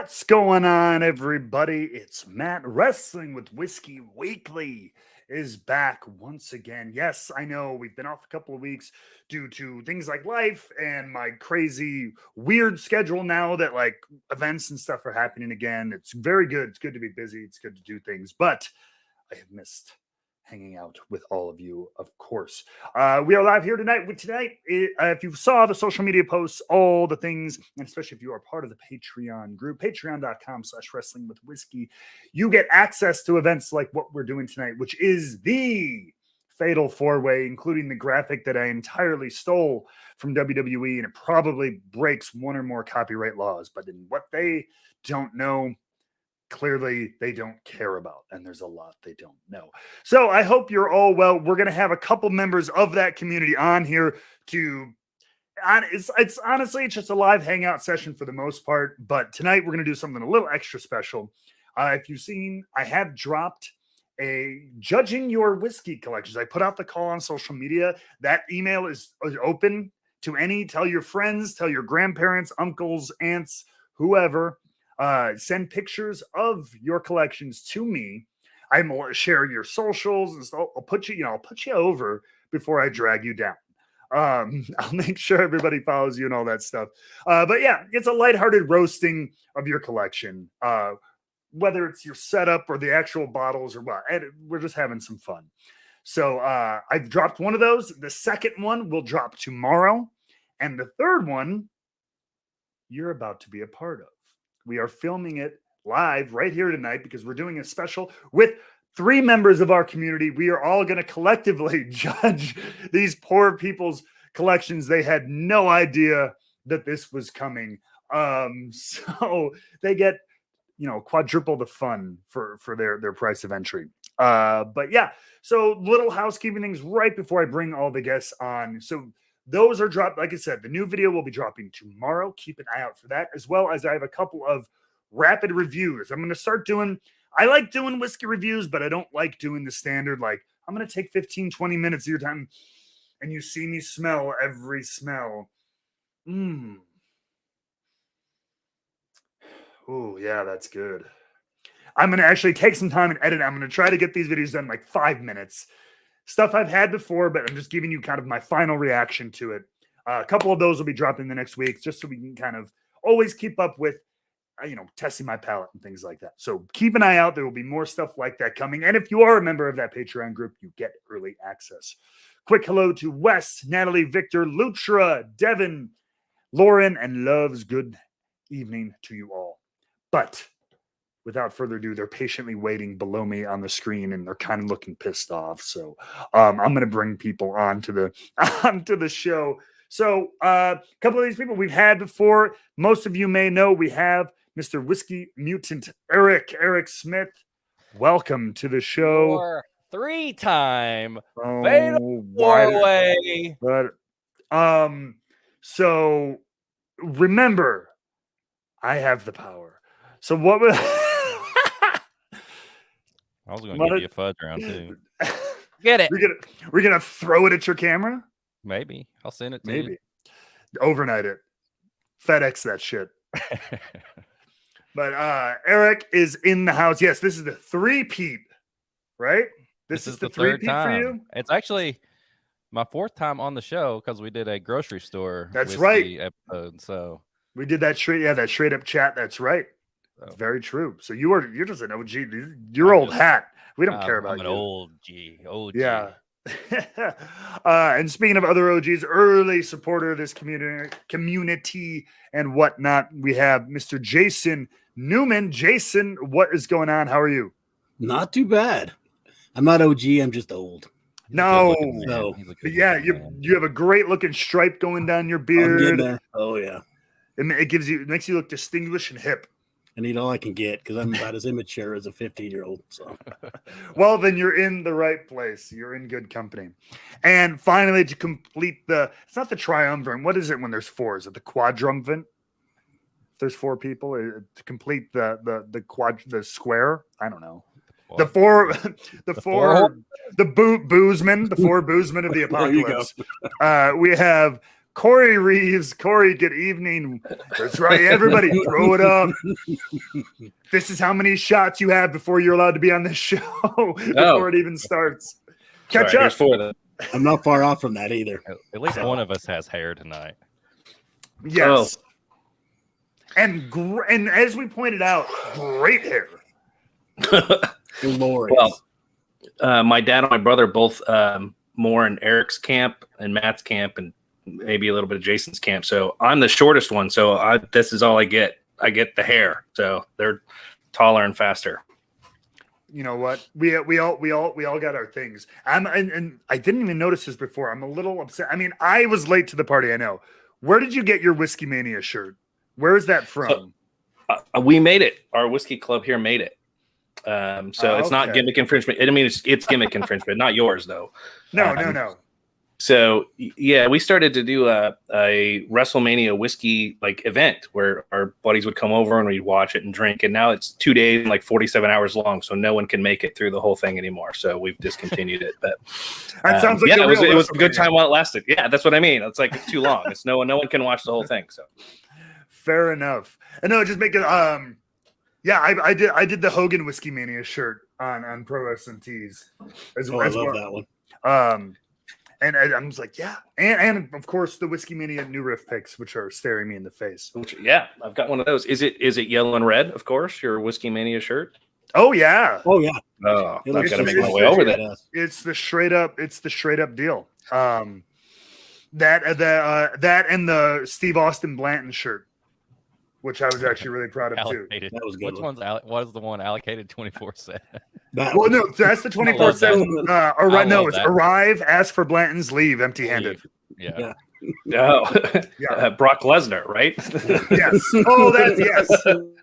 What's going on, everybody? It's Matt. Wrestling with Whiskey Weekly is back once again. Yes, I know we've been off a couple of weeks due to things like life and my crazy, weird schedule now that like events and stuff are happening again. It's very good. It's good to be busy. It's good to do things, but I have missed hanging out with all of you, of course. We are live here tonight. If you saw the social media posts, all the things, and especially if you are part of the Patreon group, patreon.com/wrestling with whiskey, you get access to events like what we're doing tonight, which is the Fatal 4-Way, including the graphic that I entirely stole from WWE, and it probably breaks one or more copyright laws. But in what they don't know, clearly they don't care about, and there's a lot they don't know. So I hope you're all well. We're going to have a couple members of that community on here it's honestly, it's just a live hangout session for the most part, but tonight we're going to do something a little extra special. If you've seen, I have dropped a judging your whiskey collections. I put out the call on social media. That email is open to tell your friends, tell your grandparents, uncles, aunts, whoever. Send pictures of your collections to me. I'm going to share your socials and stuff. I'll put you over before I drag you down. I'll make sure everybody follows you and all that stuff. But yeah, it's a lighthearted roasting of your collection. Whether it's your setup or the actual bottles or what, we're just having some fun. So I've dropped one of those. The second one will drop tomorrow. And the third one, you're about to be a part of. We are filming it live right here tonight because we're doing a special with 3 members of our community. We are all going to collectively judge these poor people's collections. They had no idea that this was coming. So they get, quadruple the fun for their price of entry. But yeah, so little housekeeping things right before I bring all the guests on. So those are dropped. Like I said, the new video will be dropping tomorrow. Keep an eye out for that, as well as I have a couple of rapid reviews. I'm going to start I like doing whiskey reviews, but I don't like doing the standard, like, I'm going to take 15, 20 minutes of your time, and you see me smell every smell. Oh, yeah, that's good. I'm going to actually take some time and edit. I'm going to try to get these videos done in like 5 minutes. Stuff I've had before, but I'm just giving you kind of my final reaction to it. A couple of those will be dropping the next week, just so we can kind of always keep up with, testing my palate and things like that. So keep an eye out. There will be more stuff like that coming. And if you are a member of that Patreon group, you get early access. Quick hello to Wes, Natalie, Victor, Lutra, Devin, Lauren, and Love's good evening to you all. But without further ado, they're patiently waiting below me on the screen, and they're kind of looking pissed off. So I'm going to bring people onto the show. So a couple of these people we've had before. Most of you may know we have Mr. Whiskey Mutant Eric Smith. Welcome to the show. Your 3-time Fatal 4-Way. But so remember, I have the power. So what was I was going to give you a fudge round too. Get it. We're gonna throw it at your camera? Maybe. I'll send it to you. Maybe. Overnight it. FedEx that shit. But Eric is in the house. Yes, this is the 3-peat, right? This is the 3-peat for you? It's actually my 4th time on the show because we did a grocery store. That's right. Episode, so we did that straight up chat. That's right. That's very true. So you're just an OG. You're old hat. We don't care about you. Old G. Yeah. And speaking of other OGs, early supporter of this community and whatnot, we have Mr. Jason Newman. Jason, what is going on? How are you? Not too bad. I'm not OG. I'm just old. No. But yeah, you have a great looking stripe going down your beard. Oh yeah. It makes you look distinguished and hip. I need all I can get because I'm about as immature as a 15-year-old. So, well, then you're in the right place. You're in good company. And finally, to complete it's not the triumvirate. What is it when there's 4? Is it the quadrumvirate? If there's 4 people to complete the square. I don't know. The 4 boozemen of the apocalypse. We have Corey Reeves. Corey, good evening. That's right. Everybody, throw it up. This is how many shots you have before you're allowed to be on this show before it even starts. Catch up. Here's 4 of them. I'm not far off from that either. At least one of us has hair tonight. Yes. And as we pointed out, great hair. Glorious. Well, my dad and my brother both more in Eric's camp and Matt's camp and maybe a little bit of Jason's camp. So I'm the shortest one. So this is all I get. I get the hair. So they're taller and faster. You know what? We all got our things. And I didn't even notice this before. I'm a little upset. I mean, I was late to the party. I know. Where did you get your Whiskey Mania shirt? Where is that from? We made it. Our whiskey club here made it. So it's not gimmick infringement. I mean, it's gimmick infringement, not yours though. No. So yeah, we started to do a WrestleMania whiskey like event where our buddies would come over and we'd watch it and drink. And now it's 2 days and like 47 hours long, so no one can make it through the whole thing anymore. So we've discontinued it. But that sounds like it was a good time while it lasted. Yeah, that's what I mean. It's like it's too long. It's no one can watch the whole thing. So fair enough. And no, just make it. Yeah, I did the Hogan Whiskey Mania shirt on Pro Wrestling Tees. I love that one. And I was like, yeah, and of course the Whiskey Mania New Riff picks, which are staring me in the face. Yeah, I've got one of those. Is it yellow and red? Of course, your Whiskey Mania shirt. Oh yeah. Oh, I've got to make my way over there. It's the straight up deal. That and the Steve Austin Blanton shirt, which I was actually really proud of too. That was good. What is the one allocated 24/7? Well, no, that's the 24/7. No, it's arrive, ask for Blanton's, leave empty-handed. Yeah. Brock Lesnar, right? Yes. Oh,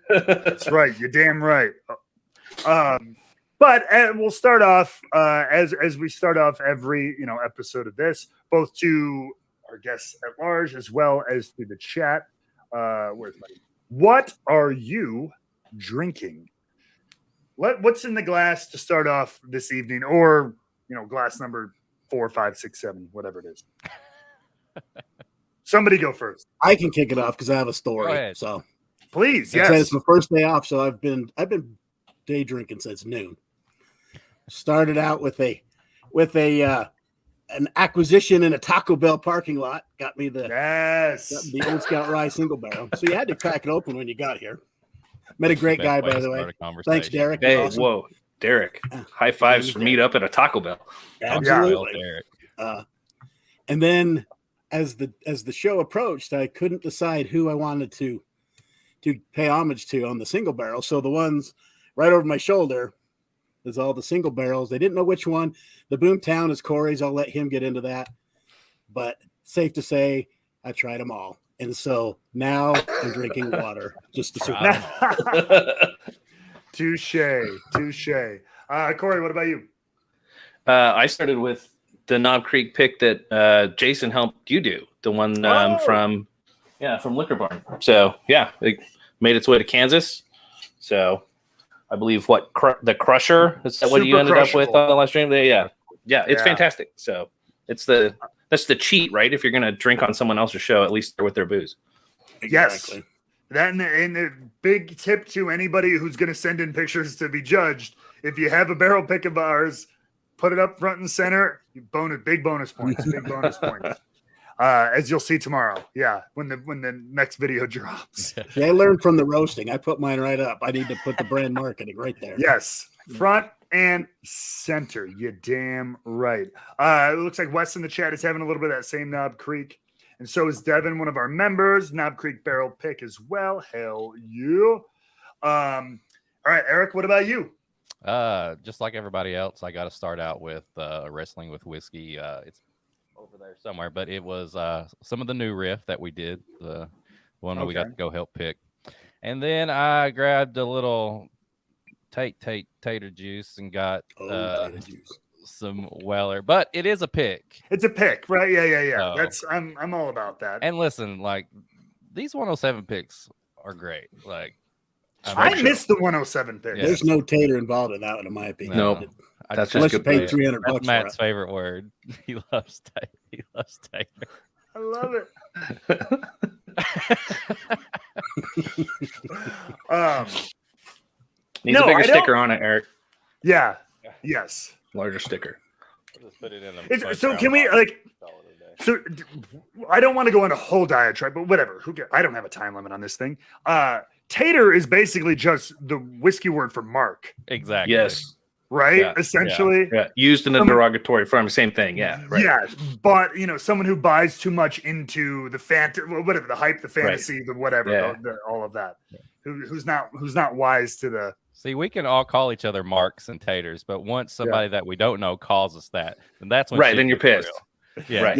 that's right. You're damn right. But we'll start off as we start off every episode of this, both to our guests at large as well as to the chat. What are you drinking? What's in the glass to start off this evening, or glass number 4, 5, 6, 7, whatever it is. Somebody go first. I can kick it off because I have a story. So please, yes. It's my first day off, so I've been day drinking since noon. Started out with an acquisition in a Taco Bell parking lot. Got me the Old Scout Rye single barrel. So you had to crack it open when you got here. Met a great guy, by the way. Thanks, Derek. Hey, awesome. Whoa, Derek! High fives for meet up at a Taco Bell. Absolutely, Derek. And then, as the show approached, I couldn't decide who I wanted to pay homage to on the single barrel. So the ones right over my shoulder is all the single barrels. They didn't know which one. The Boomtown is Corey's. I'll let him get into that. But safe to say, I tried them all. And so now I'm drinking water just to survive. Touche. Corey, what about you? I started with the Knob Creek pick that Jason helped you do, the one from Liquor Barn. So it made its way to Kansas. So I believe the Crusher is that what you ended up with on the last stream? Yeah, it's fantastic. So that's the cheat, right? If you're gonna drink on someone else's show, at least they're with their booze. Exactly. Yes. That and the big tip to anybody who's gonna send in pictures to be judged: if you have a barrel pick of ours, put it up front and center. Big bonus points. As you'll see tomorrow. Yeah, when the next video drops. Yeah, I learned from the roasting. I put mine right up. I need to put the brand marketing right there. Yes, front and center. You damn right. It looks like Wes in the chat is having a little bit of that same Knob Creek, and so is Devin, one of our members. Knob Creek barrel pick as well. Hell yeah. All right, Eric, what about you? Just like everybody else, I got to start out with Wrestling with Whiskey. It's over there somewhere, but it was some of the new riff that we did, the one that we got to go help pick. And then I grabbed a little tater juice and got some Weller, but it is a pick. It's a pick, right? Yeah. So, I'm all about that. And listen, like these 107 picks are great. Like I missed the 107 pick. There's no tater involved in that one, in my opinion. No. That's unless just you paid $300. That's Matt's favorite word. He loves tater. I love it. Needs a bigger sticker on it, Eric. Yeah. Yes. Larger sticker. I'll just put it in So can we So I don't want to go on a whole diatribe, but whatever. Who cares? I don't have a time limit on this thing. Tater is basically just the whiskey word for mark. Exactly. Yes. Right? Yeah. Essentially. Yeah. Used in a derogatory form. Same thing. Yeah. Right. Yeah. But, someone who buys too much into the whatever, the hype, the fantasy, the whatever, all of that. Yeah. Who's not wise to the. See, we can all call each other marks and taters, but once somebody that we don't know calls us that, then that's when then you're pissed. Real. Yeah. Right.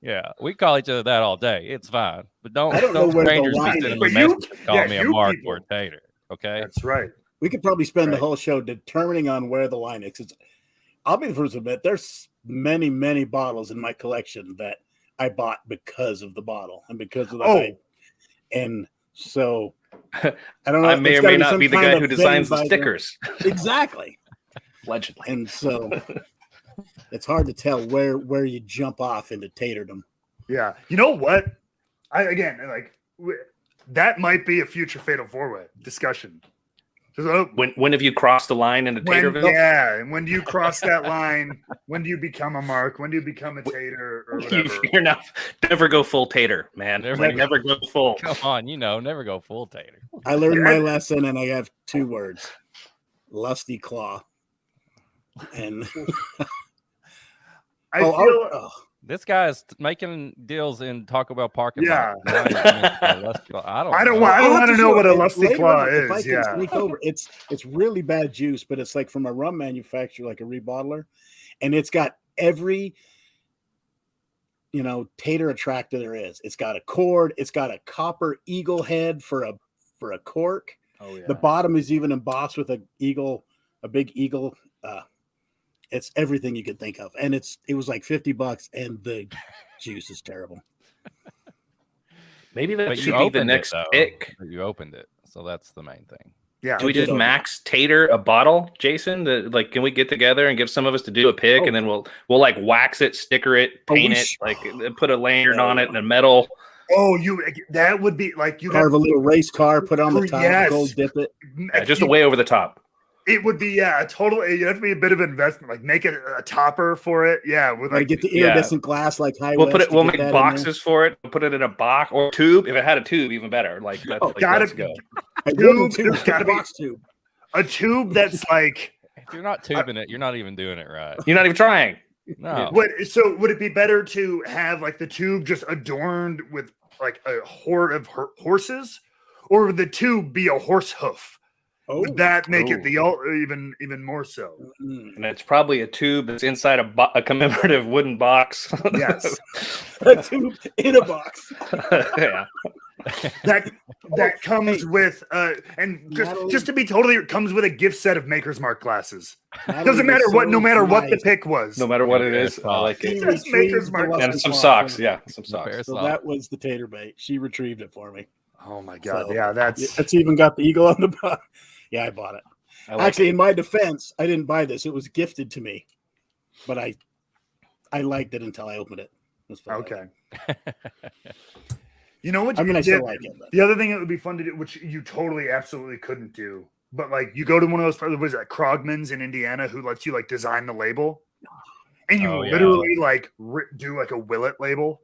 Yeah. We call each other that all day. It's fine. But don't know where strangers the line be sending is. me messages call me a mark people. or a tater. Okay. That's right. We could probably spend the whole show determining on where the line is. I'll be the first to admit there's many, many bottles in my collection that I bought because of the bottle and because of the hype. And so I don't know. I may or may not be the guy who designs the stickers. Exactly. Allegedly. And so it's hard to tell where you jump off into taterdom. Yeah. You know what? That might be a future Fatal 4-Way discussion. When have you crossed the line into Taterville? Yeah, and when do you cross that line? When do you become a mark? When do you become a tater or whatever? You're not, never go full tater, man. Never go full. Come on, never go full tater. I learned my lesson, and I have 2 words: lusty claw. And this guy's making deals in Taco Bell parking lot. I don't want to know what a lusty claw is. Sneak over. It's really bad juice, but it's like from a rum manufacturer, like a rebottler, and it's got every tater attractor there is. It's got a cord. It's got a copper eagle head for a cork. Oh yeah. The bottom is even embossed with a big eagle. It's everything you could think of, and it was like $50, and the juice is terrible. Maybe that should be the next pick. You opened it, so that's the main thing. Yeah. Do we just max tater a bottle, Jason? Can we get together and give some of us to do a pick, and then we'll wax it, sticker it, paint it, put a lanyard on it and a medal. Oh, that would be like you carve a little race car, put on the top, gold dip it. Just a way over the top. It would be a total. You have to be a bit of an investment, like make it a topper for it. Yeah, with get the iridescent glass like High We'll West. We'll make boxes for it. We'll put it in a box or tube. If it had a tube, even better. Let's go. There's got to be tube. A tube that's like. If you're not tubing it, you're not even doing it right. You're not even trying. No. So would it be better to have like the tube just adorned with like a horde of horses, or would the tube be a horse hoof? Would that make it even more so? And it's probably a tube that's inside a commemorative wooden box. Yes, a tube in a box. Yeah, that comes with and just to be totally, it comes with a gift set of Maker's Mark glasses. Doesn't matter what, no matter what the pick was, no matter what it is. I like it. Just Maker's Mark and some socks. Yeah, some socks. So that was the tater bait. She retrieved it for me. Oh my god! So, that's even got the eagle on the bottom. Yeah, I bought it. Actually, in my defense, I didn't buy this. It was gifted to me, but I liked it until I opened it. Okay. You know what? I still like it. But. The other thing that would be fun to do, which you totally, absolutely couldn't do, but like you go to one of those, what is that, Krogman's in Indiana, who lets you like design the label, and you literally do like a Willet label,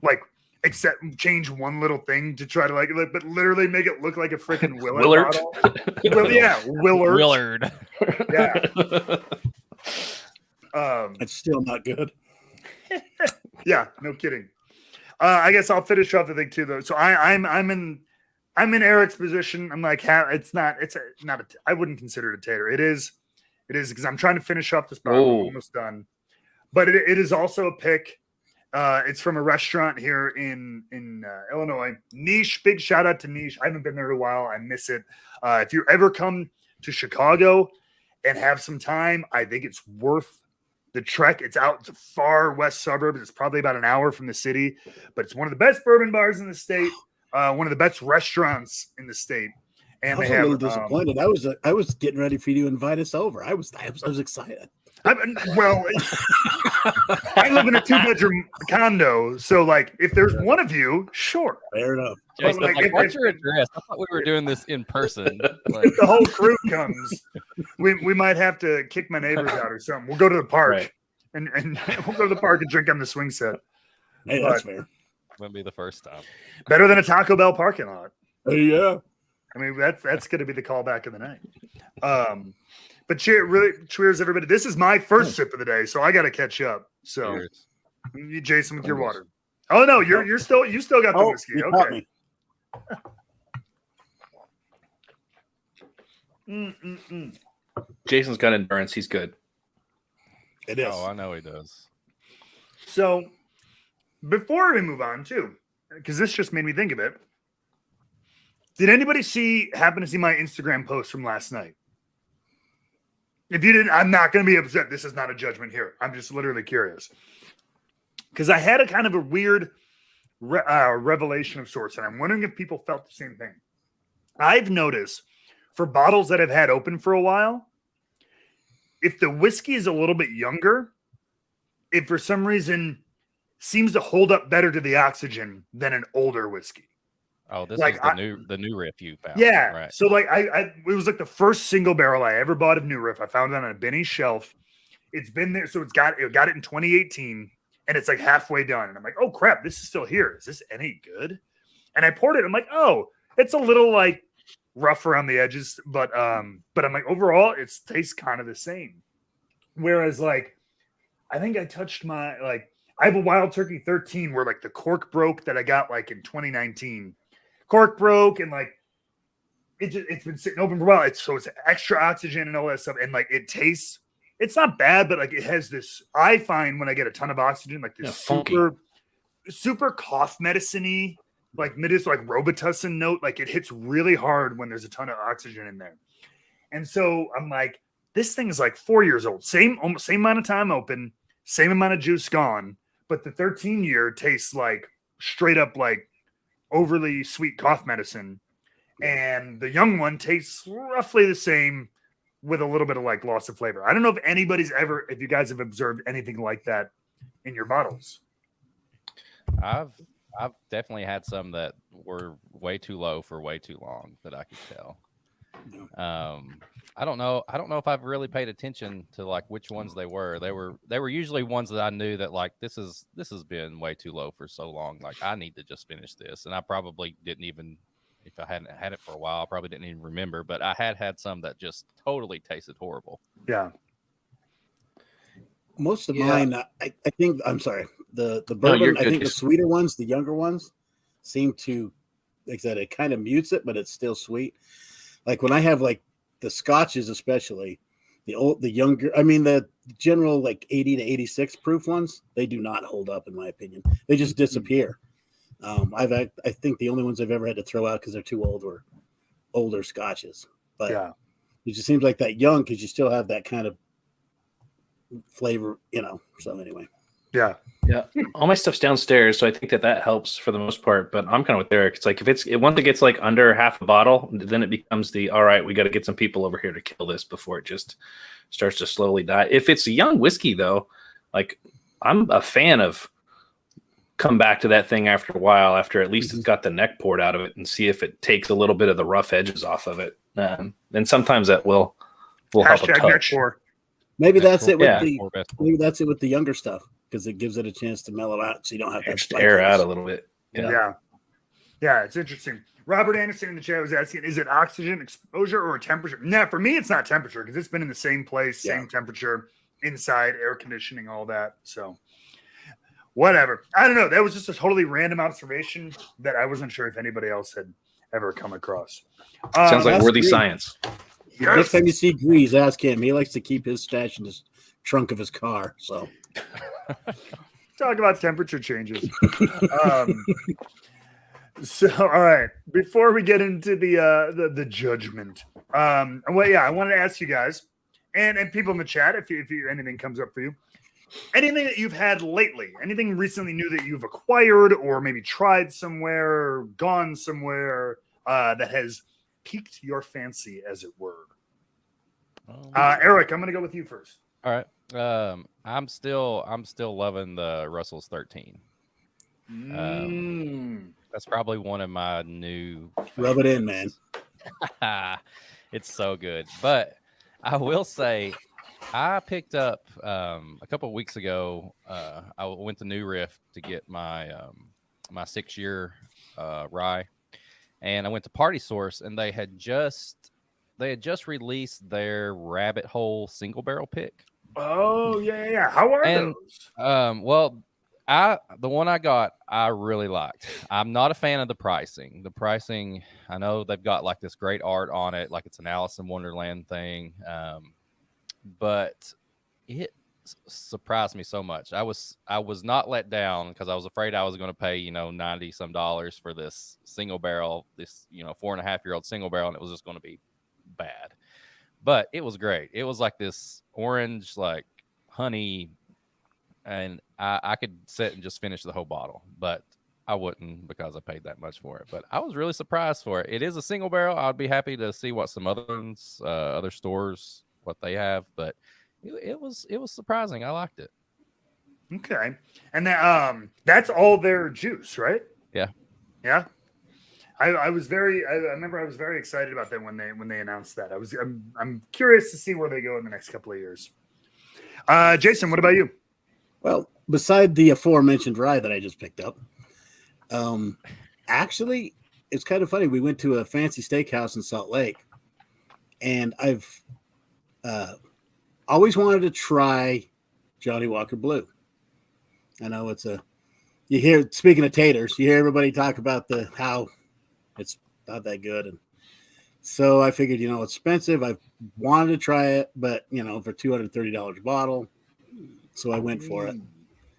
like. Except change one little thing to try to but literally make it look like a freaking Willard. Willard. Yeah. It's still not good. Yeah, no kidding. I guess I'll finish off the thing too, though. So I'm in Eric's position. I'm like, it's not. I wouldn't consider it a tater. It is because I'm trying to finish up this bottle. I'm almost done, but it is also a pick. It's from a restaurant here in Illinois. Niche, big shout out to Niche. I haven't been there in a while. I miss it. If you ever come to Chicago and have some time, I think it's worth the trek. It's out to far west suburbs. It's probably about an hour from the city, but it's one of the best bourbon bars in the state. One of the best restaurants in the state. And I was a little disappointed. I was getting ready for you to invite us over. I was excited. Well, I live in a 2-bedroom condo, so like, if there's one of you, sure. Fair enough. Jason, like, if- what's your address? I thought we were doing this in person. Like, If the whole crew comes, we might have to kick my neighbors out or something. We'll go to the park Right. and we'll go to the park and drink on the swing set. Hey, that's fair. wouldn't be the first time. Better than a Taco Bell parking lot. Yeah. I mean, that's going to be the callback of the night. But cheers, everybody. This is my first sip of the day, so I got to catch up. So, Cheers. you, Jason, with your Cheers. water. Oh no, you still got the whiskey. You caught Okay. me. Jason's got endurance. He's good. It is. Oh, I know he does. So, before we move on, too, because this just made me think of it. Did anybody happen to see my Instagram post from last night? If you didn't, I'm not going to be upset. This is not a judgment here. I'm just literally curious. Because I had a kind of a weird revelation of sorts, and I'm wondering if people felt the same thing. I've noticed for bottles that I've had open for a while, if the whiskey is a little bit younger, it for some reason seems to hold up better to the oxygen than an older whiskey. Oh, this Like, is the new riff you found. Yeah. Right. So like it was like the first single barrel I ever bought of New Riff. I found it on a Benny shelf. It's been there. So it got it in 2018 and it's like halfway done. And I'm like, oh crap, this is still here. Is this any good? And I poured it. I'm like, oh, it's a little like rough around the edges, but I'm like, overall, it tastes kind of the same. Whereas like, I think I touched I have a Wild Turkey 13 where like the cork broke that I got like in 2019. Cork broke and like it's been sitting open for a while. It's extra oxygen and all that stuff. And like it tastes, it's not bad, but like it has this. I find when I get a ton of oxygen, like this super cough medicine-y, like Robitussin note. Like it hits really hard when there's a ton of oxygen in there. And so I'm like, this thing is like 4 years old. Almost same amount of time open, same amount of juice gone, but the 13-year tastes like straight up like overly sweet cough medicine, and the young one tastes roughly the same with a little bit of like loss of flavor. I don't know if you guys have observed anything like that in your bottles. I've definitely had some that were way too low for way too long that I could tell. I don't know if I've really paid attention to like which ones they were. They were usually ones that I knew that like this has been way too low for so long. Like I need to just finish this. And I probably didn't even, if I hadn't had it for a while, I probably didn't even remember. But I had some that just totally tasted horrible. Yeah. Most of mine, I think, I'm sorry, the bourbon, I think the sweeter ones, the younger ones, seem to, like I said, it kind of mutes it, but it's still sweet. Like when I have like the scotches, especially the younger, I mean the general like 80 to 86 proof ones, they do not hold up in my opinion. They just disappear. I think the only ones I've ever had to throw out because they're too old were older scotches. But yeah, it just seems like that young because you still have that kind of flavor, So anyway. Yeah. All my stuff's downstairs, so I think that helps for the most part. But I'm kind of with Eric. It's like once it gets like under half a bottle, then it becomes all right. We got to get some people over here to kill this before it just starts to slowly die. If it's a young whiskey, though, like I'm a fan of come back to that thing after a while, after at least it's got the neck poured out of it, and see if it takes a little bit of the rough edges off of it. And sometimes that will help a touch. Maybe that's it with maybe that's it with the younger stuff. Because it gives it a chance to mellow out, so you don't have to air out a little bit. Yeah, it's interesting. Robert Anderson in the chat was asking, is it oxygen exposure or temperature? No, for me, it's not temperature because it's been in the same place, same temperature, inside, air conditioning, all that. So whatever. I don't know. That was just a totally random observation that I wasn't sure if anybody else had ever come across. Sounds like worthy science. Yes. Next time you see Grease, ask him. He likes to keep his stash in his trunk of his car. So talk about temperature changes. So all right, before we get into the judgment, I wanted to ask you guys and people in the chat if anything comes up for you, anything that you've had lately, anything recently new that you've acquired or maybe tried somewhere or gone somewhere that has piqued your fancy, as it were. Eric, I'm going to go with you first. All right. I'm still loving the Russell's 13. That's probably one of my new Rub it in, man. It's so good. But I will say, I picked up a couple of weeks ago. I went to New Riff to get my my 6-year rye, and I went to Party Source, and they had just released their Rabbit Hole single barrel pick. Oh yeah. How are those? Well, the one I got, I really liked. I'm not a fan of the pricing. The pricing, I know they've got like this great art on it, like it's an Alice in Wonderland thing. But it surprised me so much. I was not let down because I was afraid I was going to pay, $90 some for this single barrel, this 4.5-year-old single barrel, and it was just going to be bad. But it was great. It was like this orange, like honey, and I could sit and just finish the whole bottle, but I wouldn't because I paid that much for it. But I was really surprised for it. It is a single barrel. I'd be happy to see what some other ones, other stores, what they have, but it was surprising. I liked it. Okay, and then that's all their juice, right? Yeah. I remember I was very excited about them when they announced that. I'm curious to see where they go in the next couple of years. Jason, what about you? Well, beside the aforementioned rye that I just picked up, actually, it's kind of funny. We went to a fancy steakhouse in Salt Lake, and I've always wanted to try Johnny Walker Blue. I know you hear, speaking of taters, you hear everybody talk about how it's not that good. And so I figured, it's expensive. I wanted to try it, but, for $230 a bottle. So I went for it,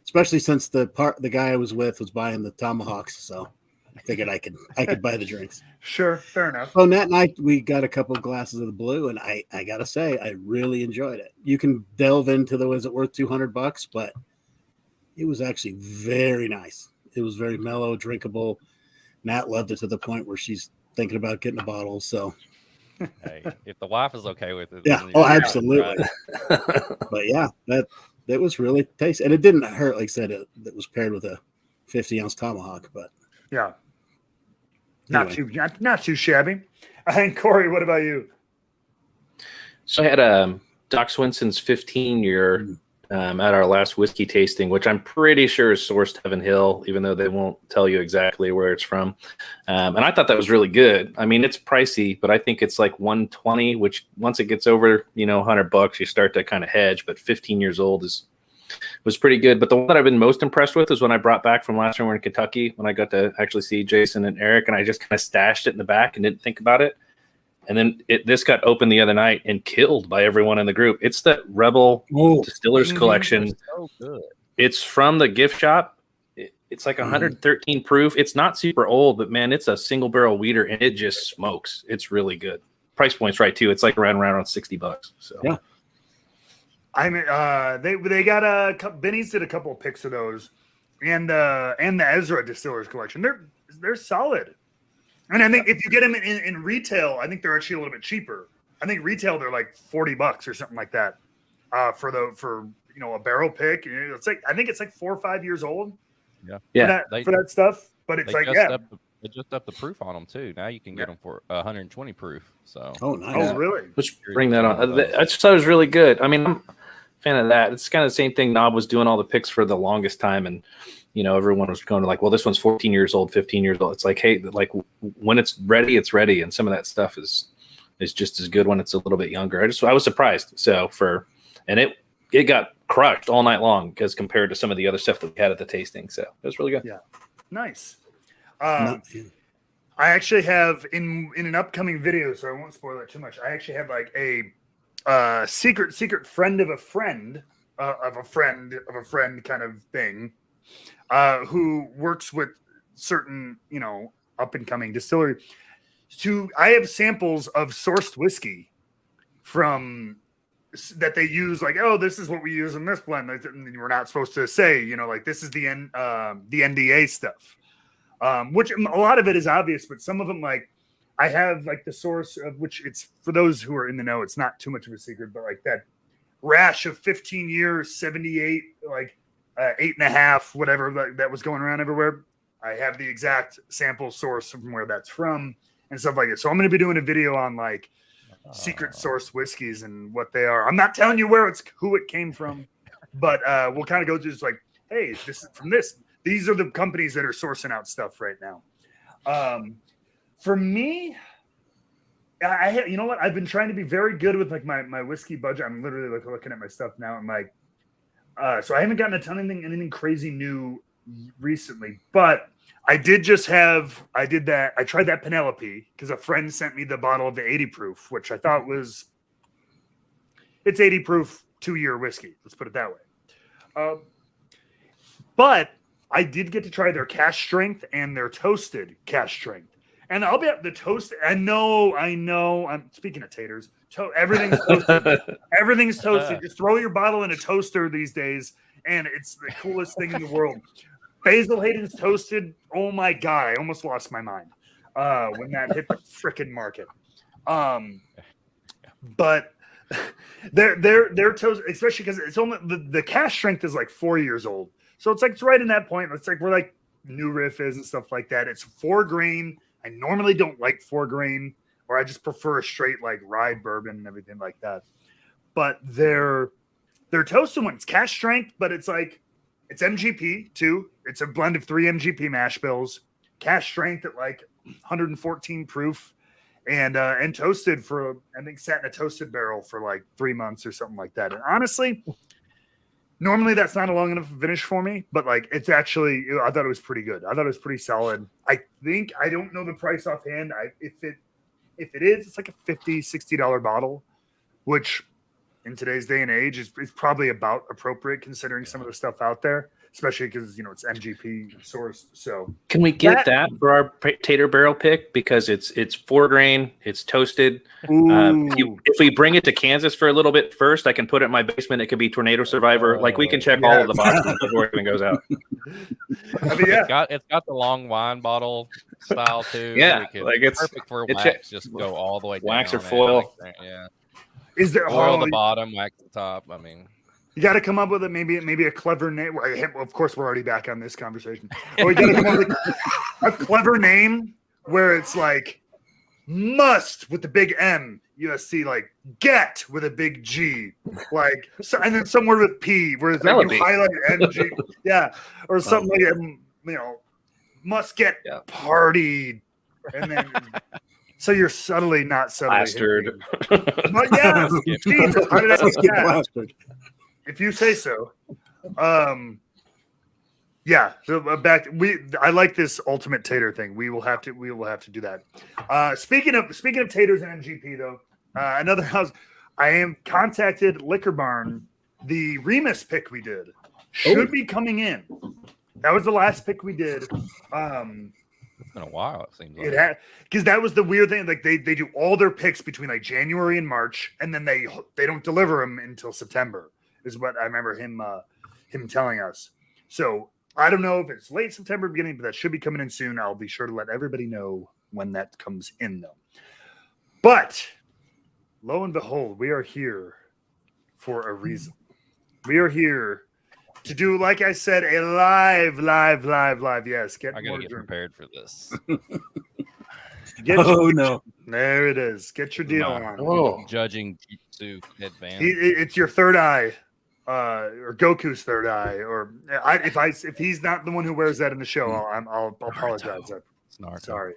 especially since the guy I was with was buying the tomahawks. So I figured I could buy the drinks. Sure. Fair enough. So that night we got a couple of glasses of the blue, and I got to say, I really enjoyed it. You can delve into was it worth $200, but it was actually very nice. It was very mellow, drinkable. Nat loved it to the point where she's thinking about getting a bottle. So, hey, if the wife is okay with it, yeah, absolutely. But yeah, that was really tasty, and it didn't hurt. Like I said, it was paired with a 50-ounce tomahawk. But yeah, anyway. not too shabby. And Corey, what about you? So I had Doc Swinson's 15-year at our last whiskey tasting, which I'm pretty sure is sourced Heaven Hill, even though they won't tell you exactly where it's from. And I thought that was really good. I mean, it's pricey, but I think it's like $120, which once it gets over, $100, you start to kind of hedge. But 15 years old was pretty good. But the one that I've been most impressed with is when I brought back from last time we were in Kentucky, when I got to actually see Jason and Eric, and I just kind of stashed it in the back and didn't think about it. And then this got opened the other night and killed by everyone in the group. It's the Rebel Distillers collection. So good. It's from the gift shop. It's like 113 proof. It's not super old, but man, it's a single barrel weeder and it just smokes. It's really good. Price point's right too. It's like around $60. So yeah. I mean, they got Benny's did a couple of picks of those, and the Ezra Distillers collection. They're solid. And I think if you get them in retail, I think they're actually a little bit cheaper. I think retail they're like $40 or something like that for a barrel pick. It's like I think it's like 4 or 5 years old. Yeah. For that stuff. But it's like they just up the proof on them too. Now you can get them for 120 proof. So nice. Oh really? Let's bring that on. I just thought it was really good. I mean, I'm a fan of that. It's kind of the same thing. Knob was doing all the picks for the longest time, and everyone was going to like, well, this one's 14 years old, 15 years old. It's like, hey, like when it's ready, it's ready. And some of that stuff is just as good when it's a little bit younger. I was surprised. And it got crushed all night long because compared to some of the other stuff that we had at the tasting. So it was really good. Yeah. Nice. I actually have in an upcoming video, so I won't spoil it too much. I actually have like a secret friend of a friend of a friend of a friend kind of thing. Who works with certain, up and coming distillery. I have samples of sourced whiskey from that they use, like, oh, this is what we use in this blend. And we're not supposed to say, like this is the NDA stuff, which a lot of it is obvious, but some of them, like I have like the source of which it's for those who are in the know, it's not too much of a secret, but like that rash of 15 years, 78, like 8.5, whatever that was going around everywhere. I have the exact sample source from where that's from and stuff like that. So I'm going to be doing a video on like secret source whiskeys and what they are. I'm not telling you who it came from, but we'll kind of go through just like, hey, this is from this. These are the companies that are sourcing out stuff right now. For me, you know what? I've been trying to be very good with like my whiskey budget. I'm literally like looking at my stuff now. I'm like, so I haven't gotten a ton of anything crazy new recently, but I did I tried that Penelope because a friend sent me the bottle of the 80 proof, which I thought it's 80 proof 2-year whiskey. Let's put it that way. But I did get to try their cask strength and their toasted cask strength. And I'll be at the toast. I know. I'm speaking of taters. Everything's toasted. Everything's toasted. Just throw your bottle in a toaster these days, and it's the coolest thing in the world. Basil Hayden's toasted. Oh my god! I almost lost my mind when that hit the frickin' market. But they're toasted, especially because it's only the cask strength is like 4 years old. So it's like it's right in that point. It's like where like New Riff is and stuff like that. It's 4 grain. I normally don't like 4 grain, or I just prefer a straight like rye bourbon and everything like that. But they're toasted when it's cask strength, but it's like it's MGP too. It's a blend of 3 MGP mash bills, cask strength at like 114 proof, and toasted for I think sat in a toasted barrel for like 3 months or something like that. And honestly, normally that's not a long enough finish for me, but like it's actually, I thought it was pretty good. I thought it was pretty solid. I think, I don't know the price offhand. If it is, it's like a $50-$60 bottle, which in today's day and age is probably about appropriate considering some of the stuff out there, especially because, you know, it's MGP sourced. So can we get that for our tater barrel pick? Because it's 4 grain, it's toasted. If we bring it to Kansas for a little bit first, I can put it in my basement. It could be Tornado Survivor. Like we can check all of the boxes before it even goes out. I mean, yeah. It's got the long wine bottle style too. Yeah, like it's perfect for wax. Just go all the way down. Wax or foil. Like yeah. Is there foil the bottom, wax the top? I mean, you got to come up with maybe a clever name. Of course, we're already back on this conversation. We got to come up with a clever name where it's like must with the big M, USC, like get with a big G, like so, and then somewhere with P where it's like you highlight MG, yeah, or something like you know, must get partied, and then. So you're subtly not subtly plastered. But yeah, Jesus, how did I get plastered? If you say so. Yeah. So back. I like this ultimate tater thing. We will have to do that. Speaking of taters and MGP though, another house. I am contacted Liquor Barn. The Remus pick we did should be coming in. That was the last pick we did. It's been a while, it seems like. Because that was the weird thing. Like they do all their picks between like January and March, and then they don't deliver them until September. Is what I remember him telling us. So I don't know if it's late September beginning, but that should be coming in soon. I'll be sure to let everybody know when that comes in, though. But lo and behold, we are here for a reason. We are here to do, like I said, a live. Yes, I gotta get prepared for this. No! There it is. Get your deal on. Oh, judging Jitsu headband. It's your third eye, or Goku's third eye, or if he's not the one who wears that in the show, I'll apologize. Sorry.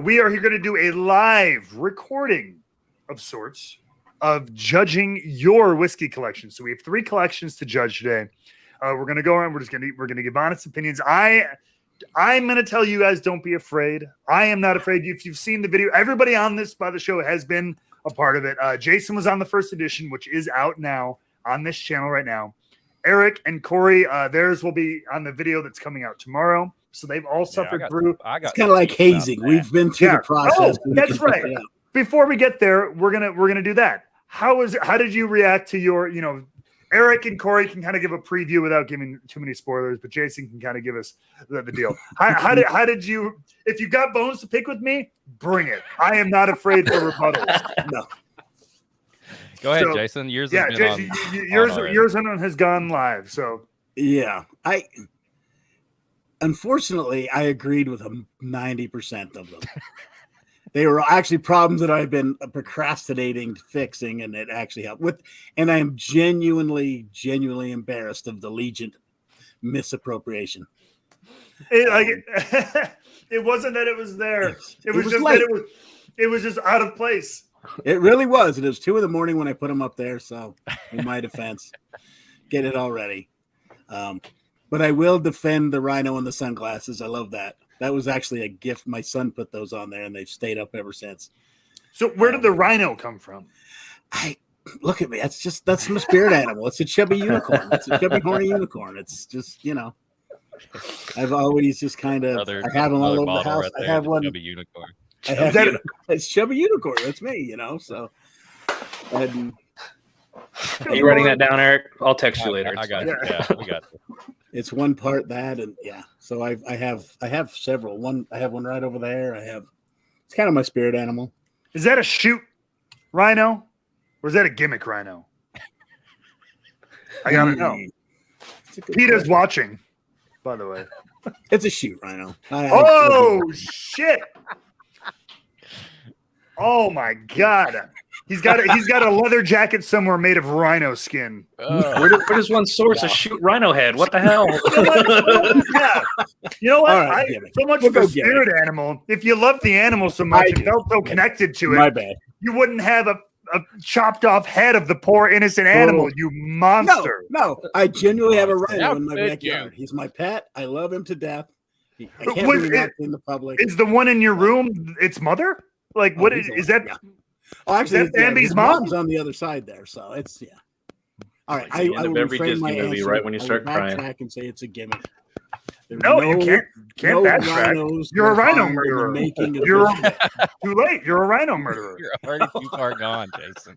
We are here going to do a live recording of sorts of judging your whiskey collection. So we have 3 collections to judge today. We're going to go around. We're going to give honest opinions. I'm going to tell you guys, don't be afraid. I am not afraid. If you've seen the video, everybody on this by the show has been a part of it. Jason was on the first edition, which is out now on this channel right now. Eric and Corey, theirs will be on the video that's coming out tomorrow. So they've all suffered through. It's kind of like hazing. We've been through the process. That's right. Before we get there, we're gonna do that. How did you react to your, Eric and Corey can kind of give a preview without giving too many spoilers, but Jason can kind of give us the deal. How did you? If you got bones to pick with me, bring it. I am not afraid for rebuttals. No. Go ahead, Jason. Yours has been yours has gone live. So yeah, unfortunately I agreed with 90% of them. They were actually problems that I've been procrastinating fixing, and it actually helped with. And I am genuinely embarrassed of the Legion misappropriation. It wasn't that it was there. It was just late. That it was just out of place. It really was. It was 2 a.m. when I put them up there. So, in my defense, get it already. But I will defend the rhino and the sunglasses. I love that. That was actually a gift. My son put those on there, and they've stayed up ever since. So, where did the rhino come from? Look at me. That's my spirit animal. It's a chubby unicorn. It's a chubby horny unicorn. It's just, I've always just kind of. I have them all over the house. I have one. Chubby unicorn. It's chubby unicorn. That's me. So. And, are you writing that down, Eric? I'll text you later. I got it. Yeah, we got it. It's one part that, and yeah. So I have several. I have one right over there. It's kind of my spirit animal. Is that a shoot rhino, or is that a gimmick rhino? I gotta know. Peter's watching, by the way. It's a shoot rhino. Shit! Oh my god. He's got a leather jacket somewhere made of rhino skin. Where does one source a shoot rhino head? What the hell? You know what? Right, so much for spirit animal. If you love the animal so much and felt so connected to it, my bad. You wouldn't have a chopped off head of the poor innocent animal, you monster. No, I genuinely have a rhino in my backyard. He's my pet. I love him to death. I can't bring him in the public. Is the one in your room its mother? Like, what is that? Yeah. Oh, actually, Bambi's mom's on the other side there, so it's All right, I will every Disney movie right when you start crying. Backtrack and say it's a gimmick. No, you can't backtrack. You're a rhino murderer. Too late. You're a rhino murderer. You're already too far gone, Jason.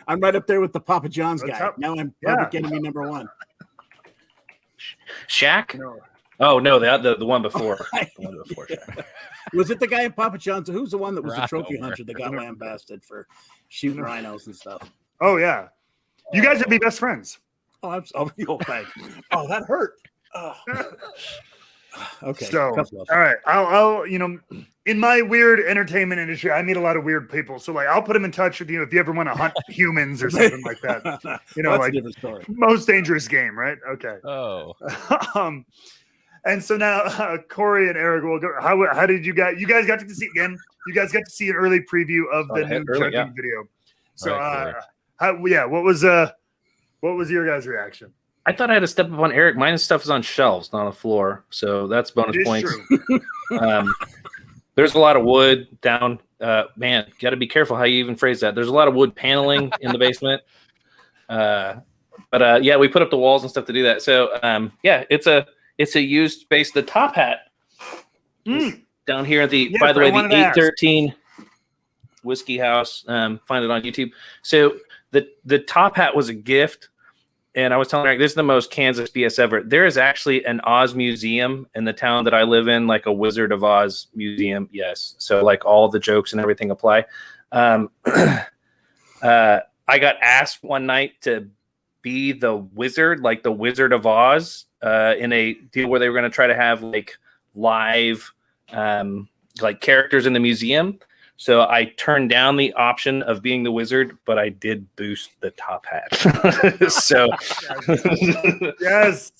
I'm right up there with the Papa John's guy. Now I'm public enemy number 1. Shaq? No. Oh no, the one before. The one before Shaq. Was it the guy in Papa John's? Who's the one that was the trophy hunter that got lambasted for shooting rhinos and stuff? Oh yeah, you guys would be best friends. Oh, thanks. Oh, that hurt. Oh. Okay. So, all right, I'll in my weird entertainment industry, I meet a lot of weird people. So, like, I'll put them in touch with you if you ever want to hunt humans or something like that. That's like a different story. Most dangerous game, right? Okay. Oh. And so now Corey and Eric will go. How did you guys got to see again? You guys got to see an early preview of the new judging video. So, what was your guys' reaction? I thought I had to step up on Eric. Mine stuff is on shelves, not on the floor. So that's bonus points. There's a lot of wood down. Man, got to be careful how you even phrase that. There's a lot of wood paneling in the basement. But we put up the walls and stuff to do that. So it's a used space. The top hat is down here at the. Yes, by the way, the 813 Whiskey House. Find it on YouTube. So the top hat was a gift. And I was telling Eric, this is the most Kansas BS ever. There is actually an Oz museum in the town that I live in, like a Wizard of Oz museum. Yes. So like all the jokes and everything apply. I got asked one night to be the wizard, like the Wizard of Oz, in a deal where they were going to try to have like live like characters in the museum. So I turned down the option of being the wizard, but I did boost the top hat. So yes,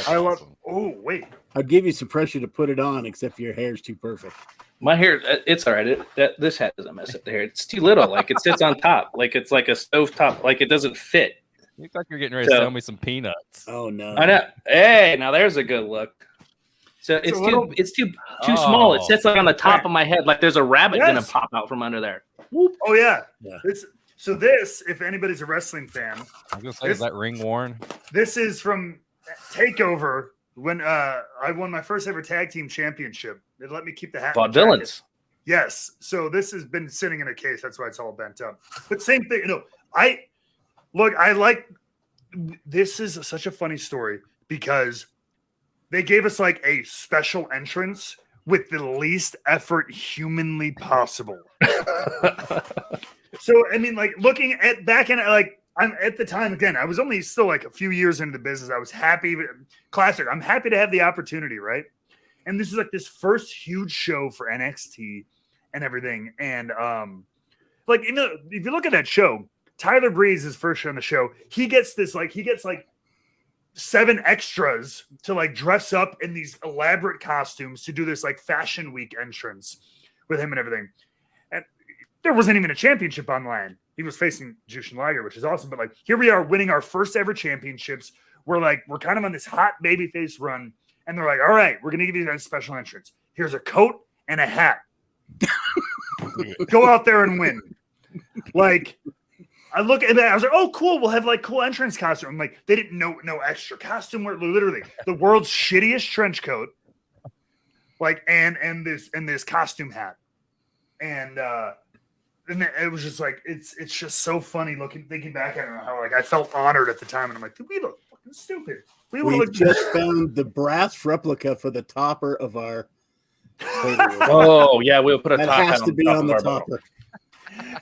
I love. Awesome. Oh wait, I'd give you some pressure to put it on, except your hair's too perfect. My hair, it's all right. This hat doesn't mess up the hair. It's too little. Like it sits on top, like it's like a stove top. Like it doesn't fit. You look like you're getting ready to sell me some peanuts. Oh no! I know. Hey, now there's a good look. So it's too small. It sits like on the top of my head, like there's a rabbit gonna pop out from under there. Whoop. Oh yeah. So this, if anybody's a wrestling fan, I was gonna say, is that ring worn? This is from Takeover when I won my first ever tag team championship. They let me keep the hat. Vaudevillains. Yes. So this has been sitting in a case. That's why it's all bent up. But same thing. I like this is such a funny story because they gave us like a special entrance with the least effort humanly possible. So, I mean, like looking at back in like, I'm at the time, again, I was only still like a few years into the business. I was happy. Classic. I'm happy to have the opportunity, right? And this is like this first huge show for NXT and everything. And like, you know, if you look at that show, Tyler Breeze's first show on the show, he gets 7 extras to like dress up in these elaborate costumes to do this like fashion week entrance with him and everything. And there wasn't even a championship on the line. He was facing Jushin Liger, which is awesome. But like, here we are winning our first ever championships. We're kind of on this hot babyface run. And they're like, all right, we're going to give you guys special entrance. Here's a coat and a hat. Go out there and win. Like, I look at that. I was like, oh, cool. We'll have like cool entrance costume. I'm like, they didn't know no extra costume. We're literally the world's shittiest trench coat. Like, and this costume hat. And it was just like, it's just so funny thinking back at it, how like I felt honored at the time. And I'm like, dude, we look fucking stupid. We just found the brass replica for the topper of our. Oh yeah, we'll put a top hat has to be on the topper.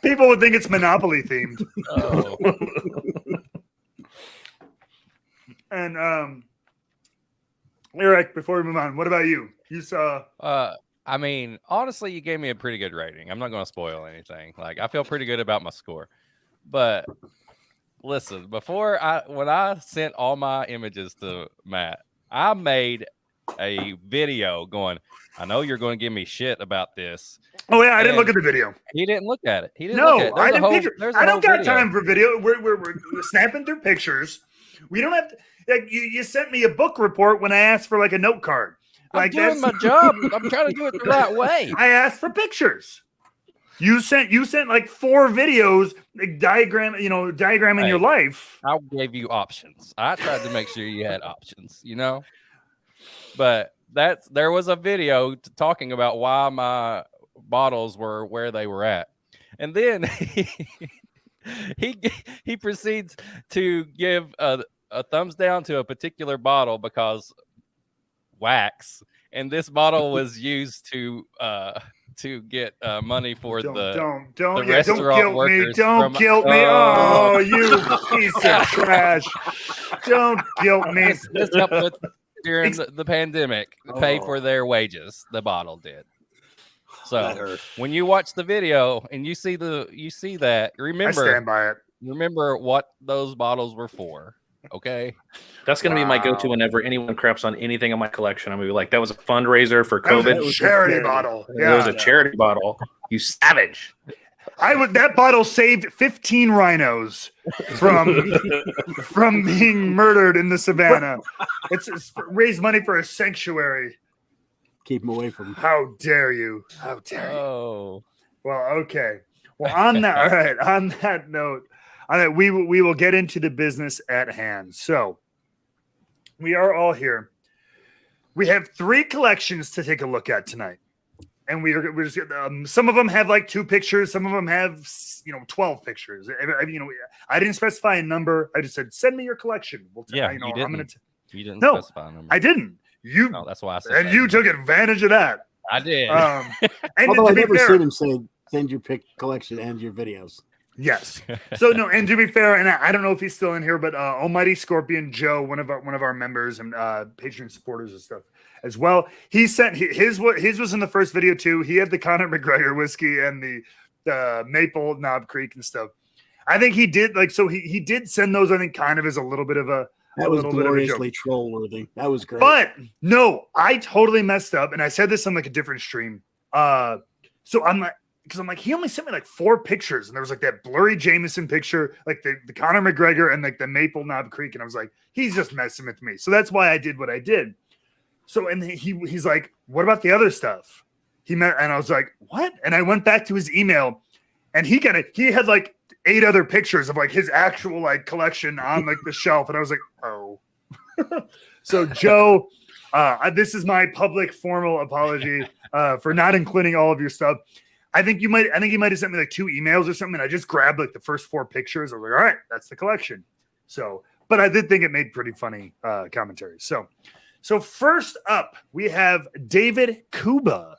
People would think it's Monopoly themed. Oh. And Eric, before we move on, what about you? You saw I mean, honestly, you gave me a pretty good rating. I'm not going to spoil anything. Like, I feel pretty good about my score. But listen, when I sent all my images to Matt, I made a video going, I know you're going to give me shit about this. Oh yeah, I didn't look at the video. He didn't look at it. He didn't No, look at it. I didn't picture. I don't got video. time for video. We're snapping through pictures. We don't have to. Like, you sent me a book report when I asked for like a note card. Like, I'm doing my job. I'm trying to do it the right way. I asked for pictures. You sent like 4 videos, like diagramming your life. I gave you options. I tried to make sure you had options, But there was a video talking about why my bottles were where they were at. And then he proceeds to give a thumbs down to a particular bottle because wax, and this bottle was used to get money for the restaurant workers. Don't guilt me. Oh, you piece of trash. Don't guilt me. This helped with during the pandemic pay for their wages. The bottle did. So when you watch the video and you see that, remember, I stand by it. Remember what those bottles were for. Okay, that's gonna be my go-to whenever anyone craps on anything in my collection. I'm gonna be like, that was a fundraiser for COVID. That was a charity bottle. Yeah, it was a charity bottle. You savage. That bottle saved 15 rhinos from being murdered in the savannah. It's raised money for a sanctuary. Keep them away from. How dare you? How dare you? Oh, well, okay. Well, on that, all right. On that note. We will get into the business at hand. So we are all here. We have 3 collections to take a look at tonight, and we're just some of them have like 2 pictures, some of them have 12 pictures. I didn't specify a number. I just said send me your collection. You didn't. You didn't specify a number. I didn't. No, that's why I said. And that. You took advantage of that. I did. And although I've never seen him say send your collection and your videos. Yes. So no, and to be fair, and I don't know if he's still in here, but Almighty Scorpion Joe, one of our members and Patreon supporters and stuff as well. He sent his was in the first video too. He had the Conor McGregor whiskey and the Maple Knob Creek and stuff. I think he did he did send those. I think kind of as a little bit of a. That was gloriously troll worthy. That was great. But no, I totally messed up, and I said this on like a different stream. So I'm like. Because I'm like, he only sent me like 4 pictures, and there was like that blurry Jameson picture, like the Conor McGregor and like the Maple Knob Creek, and I was like, he's just messing with me. So that's why I did what I did. So and he's like, what about the other stuff? And I was like, what? And I went back to his email, and he had like 8 other pictures of like his actual like collection on like the shelf, and I was like, oh. So Joe, this is my public formal apology for not including all of your stuff. I think he might have sent me like 2 emails or something. And I just grabbed like the first 4 pictures. I was like, all right, that's the collection. So, but I did think it made pretty funny commentary. So first up, we have David Kuba.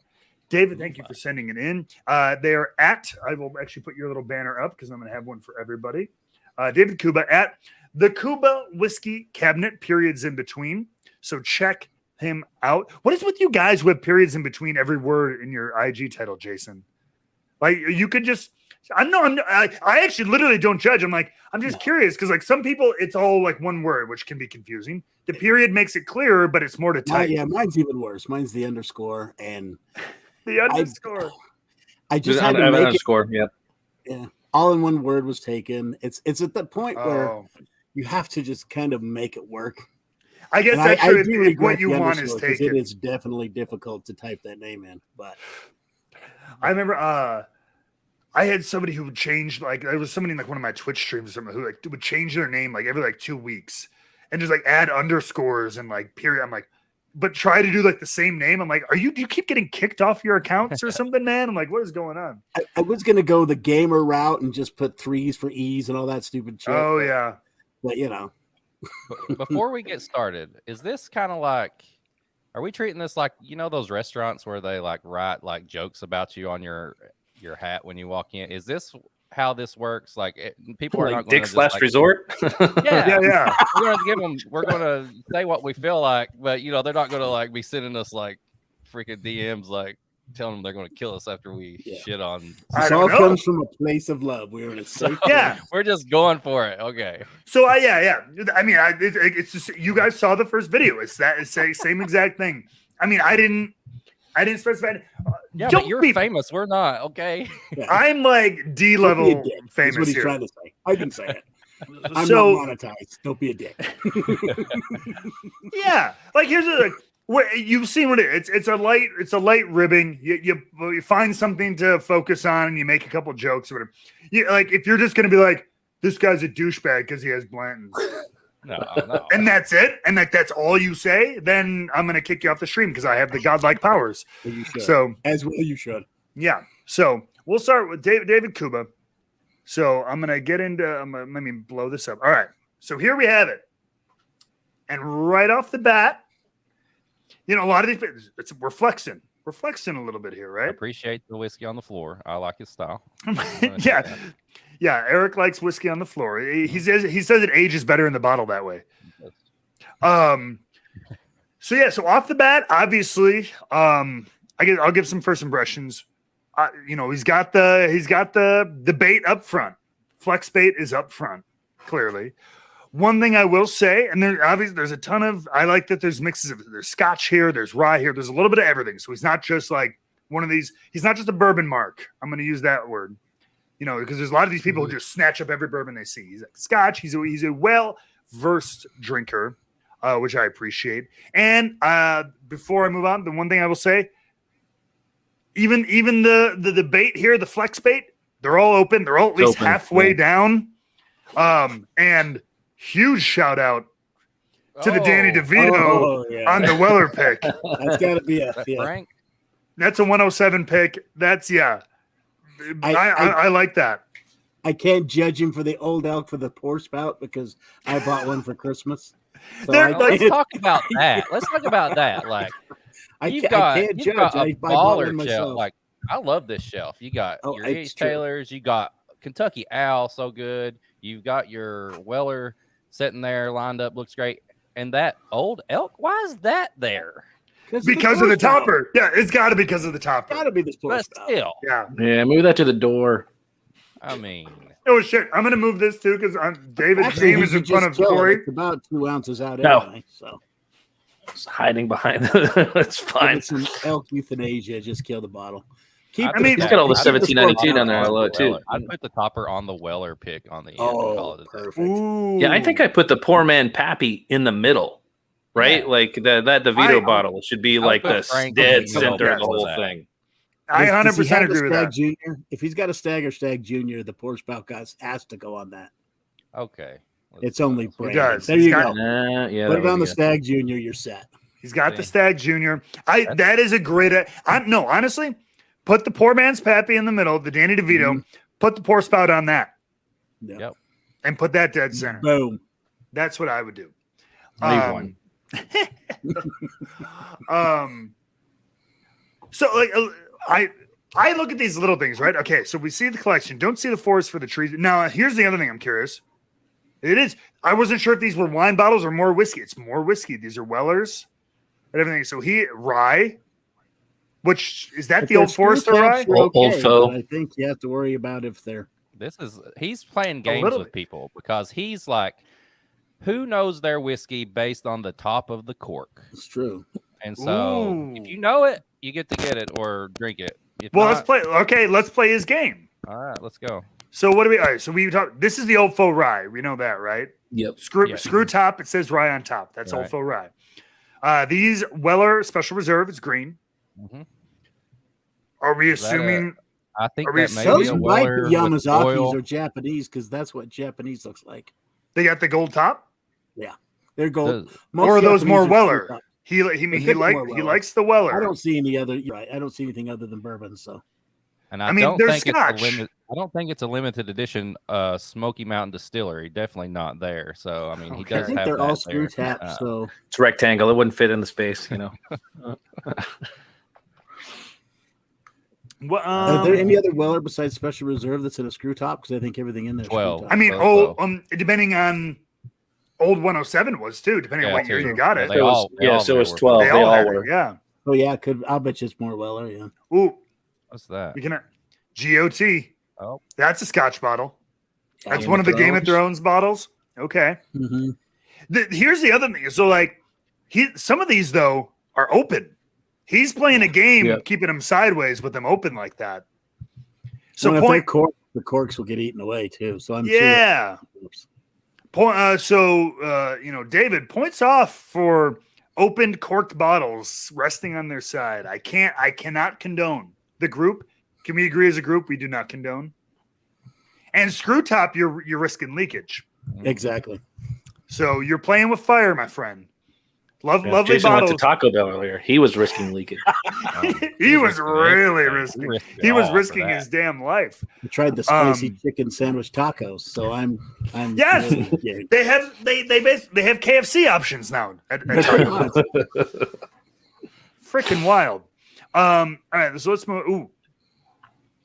David, thank you for sending it in. They're at, I will actually put your little banner up because I'm going to have one for everybody. David Kuba at the Kuba Whiskey Cabinet, periods in between. So check him out. What is with you guys with periods in between every word in your IG title, Jason? Like you could just, I actually literally don't judge. I'm just curious because like some people, it's all like one word, which can be confusing. The period makes it clearer, but it's more to type. Yeah, mine's even worse. Mine's the underscore and the underscore. I just had to make underscore. Yep. Yeah. All in one word was taken. It's at the point where you have to just kind of make it work. I guess that's true. If what you want is taken. It is definitely difficult to type that name in. But I remember I had somebody who would change, like there was somebody in like one of my Twitch streams or something who like would change their name like every like 2 weeks and just like add underscores and like period. I'm like, but try to do like the same name. I'm like, do you keep getting kicked off your accounts or something, man? I'm like, what is going on? I was gonna go the gamer route and just put 3s for E's and all that stupid shit. Oh yeah. But you know. Before we get started, is this kind of like, are we treating this like, you know, those restaurants where they like write like jokes about you on your hat when you walk in? Is this how this works? Like people are like not going Dick's to Last Resort. Yeah. We're going to say what we feel like, but you know, they're not going to like be sending us like freaking DMs, like telling them they're going to kill us after we shit on. It all comes from a place of love. We're in a safe place. We're just going for it. Okay. So I mean, it's just, you guys saw the first video. It's the same exact thing. I mean, I didn't specify. But you're famous. We're not. Okay. Yeah. I'm like D-level famous. That's what he's here. trying to say. I didn't say it. I'm not monetized. Don't be a dick. Yeah. Like here's you've seen what it is. It's a light ribbing. You find something to focus on and you make a couple jokes or whatever. Like if you're just gonna be like, this guy's a douchebag because he has Blantons. No. And that's it. And that's all you say. Then I'm gonna kick you off the stream because I have the godlike powers. You should. So as well you should. Yeah. So we'll start with David Kuba. So I'm gonna get into. Let me blow this up. All right. So here we have it. And right off the bat, you know, a lot of these we're flexing. We're flexing a little bit here, right? I appreciate the whiskey on the floor. I like his style. Yeah. Eric likes whiskey on the floor. He says it ages better in the bottle that way. So off the bat, obviously, I'll give some first impressions. You know, he's got the bait up front. Flex bait is up front, clearly. One thing I will say, and there's a ton of, I like that there's mixes of, there's scotch here, there's rye here, there's a little bit of everything. So he's not just like one of these, he's not just a bourbon mark. I'm going to use that word, you know, because there's a lot of these people who just snatch up every bourbon they see. He's like scotch. He's a well-versed drinker, which I appreciate. And before I move on, the one thing I will say, even the bait here, the flex bait, they're all open. They're all at least halfway down. And huge shout out to the Danny DeVito on the Weller pick. That's got to be a Frank. That's a 107 pick. That's I like that. I can't judge him for the old elk for the pour spout because I bought one for Christmas. So let's talk about that. Let's talk about that. Like you've got a baller shelf. Like I love this shelf. You got your H. Taylors. You got Kentucky Owl, so good. You've got your Weller sitting there lined up, looks great. And that old elk, why is that there? Because of the topper. Yeah, it's got to be because of the topper. Got to be this but still. Yeah, move that to the door. I mean, oh shit! I'm gonna move this too because David's name is in front of Corey. It's about 2 ounces out anyway, so it's hiding behind. It's fine. Some elk euthanasia. Just kill the bottle. He's got all the 1792 down there. I love it too. I'd put the topper on the Weller pick on the end. Oh, perfect. Yeah, I think I put the poor man Pappy in the middle, right? Yeah. Like that DeVito bottle should be like the dead center of the whole thing. I 100% agree with that. Junior, if he's got a Stag or Stag Junior, the pour spout has to go on that. Okay. It's only brand. He does. There you go. Put it on the Stag Junior, you're set. He's got the Stag Junior. That is a great. Honestly. Put the poor man's Pappy in the middle, the Danny DeVito. Put the pour spout on that. Yep. And put that dead center. Boom. That's what I would do. Leave one. So like I look at these little things, right? Okay, so we see the collection, don't see the forest for the trees. Now, here's the other thing I'm curious. It is. I wasn't sure if these were wine bottles or more whiskey. It's more whiskey. These are Wellers and everything. So rye, which is that the Old Forester rye? Old Foe. I think you have to worry about if they're. He's playing games with people because he's like, who knows their whiskey based on the top of the cork? It's true. And so if you know it, you get to get it or drink it. Let's play. Okay, let's play his game. All right, let's go. So what do we? All right, so we talk. This is the Old Faux rye. We know that, right? Yep. Screw top. It says rye on top. That's Old Faux rye. These Weller Special Reserve. It's green. Mm-hmm. Are we assuming? I think are we that maybe Those a might Weller be with Yamazaki's oil. or Japanese because that's what Japanese looks like. They got the gold top, They're gold. or are those Japanese more are Weller? screw top. He likes the Weller. I don't see any other. Right. I don't see anything other than bourbon. So. And I mean, don't there's think Scotch. I don't think it's a limited edition Smoky Mountain Distillery. Definitely not there. So I mean, he Okay. does I think have they're that all screw there. tapped. So It's rectangle. It wouldn't fit in the space, you know. What, are there any other Weller besides Special Reserve that's in a screw top? Because I think everything in there. 12. I mean, So. depending on old 107 was too, depending on what year you got it. They all so it was were. 12. They all all had were. it, yeah. Oh yeah, I'll bet you it's more Weller. Yeah. Ooh, What's that? we can GOT. Oh, That's a Scotch bottle. That's Game one of of the Game of Thrones. Thrones bottles. Okay. Mm-hmm. Here's the other thing. So like some of these though are open. He's playing a game, keeping them sideways with them open like that. So the corks will get eaten away too. So I'm sure. David points off for opened corked bottles resting on their side. I cannot condone. The group, can we agree as a group we do not condone? And screw top, you're risking leakage. Exactly. So you're playing with fire, my friend. Lovely Jason bottles. went to Taco Bell earlier. He was risking leakage. He was really risking. He was risking his damn life. I tried the spicy chicken sandwich tacos, so I'm yes. Really they have KFC options now at Taco Bell. Freaking wild. All right, so let's move. Ooh,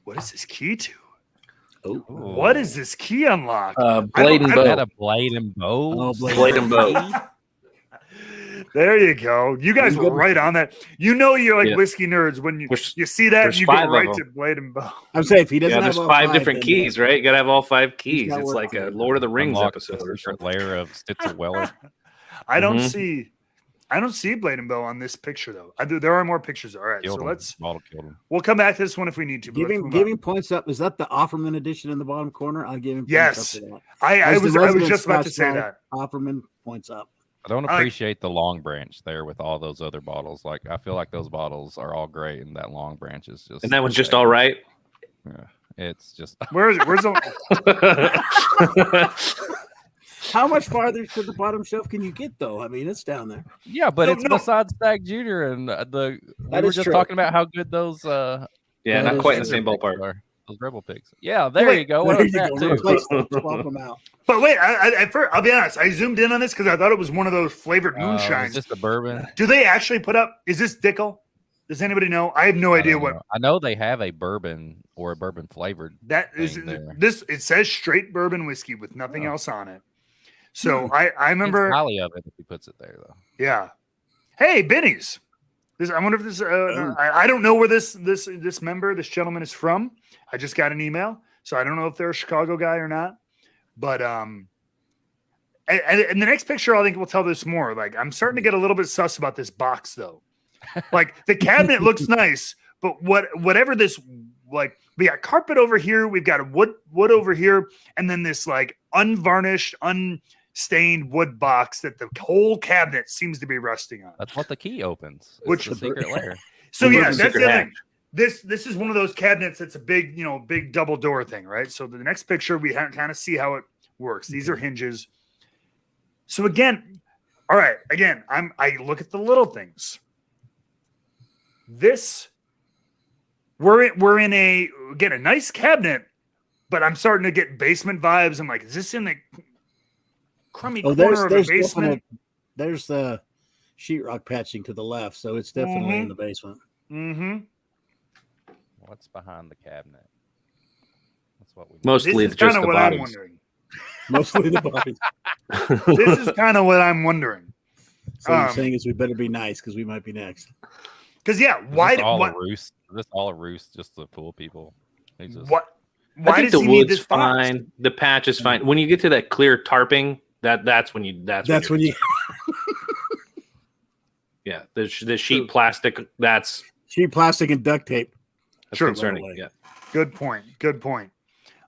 what is this key to? Oh, what is this key unlock? Blade and bow. Is that a blade and bow? Oh, Blade and bow. There you go. You guys were right on that. You know you're like whiskey nerds when you see that you get right to blade and bow. I'm saying if he doesn't have there's all five different keys, right? You gotta have all 5 keys. got It's work like to a do. Lord of the Rings Unlock episode. a different layer of Stitzel-Weller. I don't see blade and bow on this picture though. There are more pictures. All right, Killed so him. we'll come back to this one if we need to. Give him points up. Is that the Offerman edition in the bottom corner? I'll give him points up for that. I was just about to say that. Offerman points up. I don't appreciate the long branch there with all those other bottles. Like I feel like those bottles are all great, and that long branch is just. And that one's just all right. Yeah, it's just. Where's the? How much farther to the bottom shelf can you get, though? I mean, it's down there. Yeah, but it's besides Stag Junior, and we were just talking about how good those. Yeah, not quite in the same ballpark. Those Rebel Pigs. Yeah, there you go. What that too? Swap them out. But wait, I'll be honest. I zoomed in on this because I thought it was one of those flavored moonshines. Is this the bourbon? Do they actually put up? Is this Dickel? Does anybody know? I have no idea what. I know they have a bourbon or a bourbon flavored. That is this. It says straight bourbon whiskey with nothing else on it. So I remember highly of it if he puts it there though. Yeah. Hey, Benny's. I wonder if this. I don't know where this gentleman is from. I just got an email, so I don't know if they're a Chicago guy or not. But and the next picture, I think will tell this more. Like I'm starting to get a little bit sus about this box, though. Like the cabinet looks nice, but whatever this like, we got carpet over here, we've got a wood over here, and then this like unvarnished, unstained wood box that the whole cabinet seems to be rusting on. That's what the key opens. Which is the secret layer. So yeah, that's the other thing. This is one of those cabinets that's a big, big double door thing, right? So the next picture, we kind of see how it works. These are hinges. So again, all right, I look at the little things. We're in a nice cabinet, but I'm starting to get basement vibes. I'm like, is this in the crummy Oh, corner of a there's basement. there's the sheetrock patching to the left, so it's definitely in the basement. Mm-hmm. What's behind the cabinet? That's what we. Mostly This is just kind of the what I'm bodies. wondering. Mostly the bodies. This is kind of what I'm wondering. So you're saying is we better be nice because we might be next. Because yeah, Is why? this all What? a roost? Is this all a roost just to fool people? He just, What? I Why think does the he need wood's this box? fine. The patch is fine. When you get to that clear tarping, that's when you That's when you yeah, the sheet plastic, that's sheet plastic and duct tape. True. concerning. Yeah. Good point. Good point.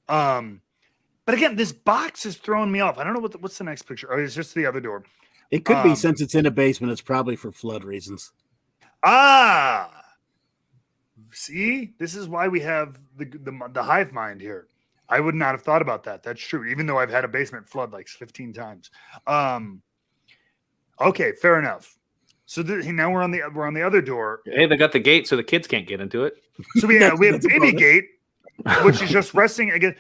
But again, this box is throwing me off. I don't know what's the next picture. Oh, it's just the other door. It could be since it's in a basement. It's probably for flood reasons. Ah, see, this is why we have the hive mind here. I would not have thought about that. That's true. Even though I've had a basement flood like 15 times. Okay, fair enough. So now we're on the other door. Hey, they got the gate so the kids can't get into it. So we have That's a baby bonus. gate, which is just resting again.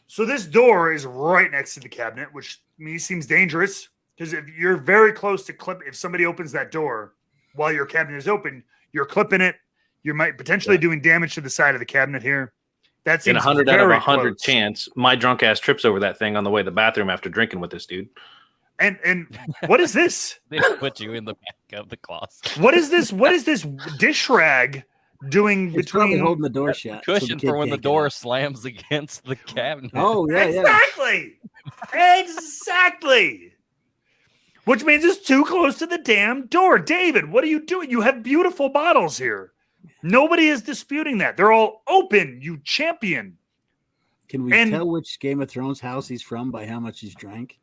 So this door is right next to the cabinet, which to me seems dangerous because if you're very close to if somebody opens that door while your cabinet is open, you're clipping it. You might potentially doing damage to the side of the cabinet here. That In seems 100 out of very 100 close. chance, my drunk ass trips over that thing on the way to the bathroom after drinking with this dude. And what is this? they put you in the back of the closet. What is this? What is this dish rag doing It's probably between? holding the door shut. so the Cushion kid for when the can't get door out. slams against the cabinet. Oh yeah, yeah. Exactly. Exactly. Which means it's too close to the damn door. David, what are you doing? You have beautiful bottles here. Nobody is disputing that. They're all open, you champion. Can we tell which Game of Thrones house he's from by how much he's drank?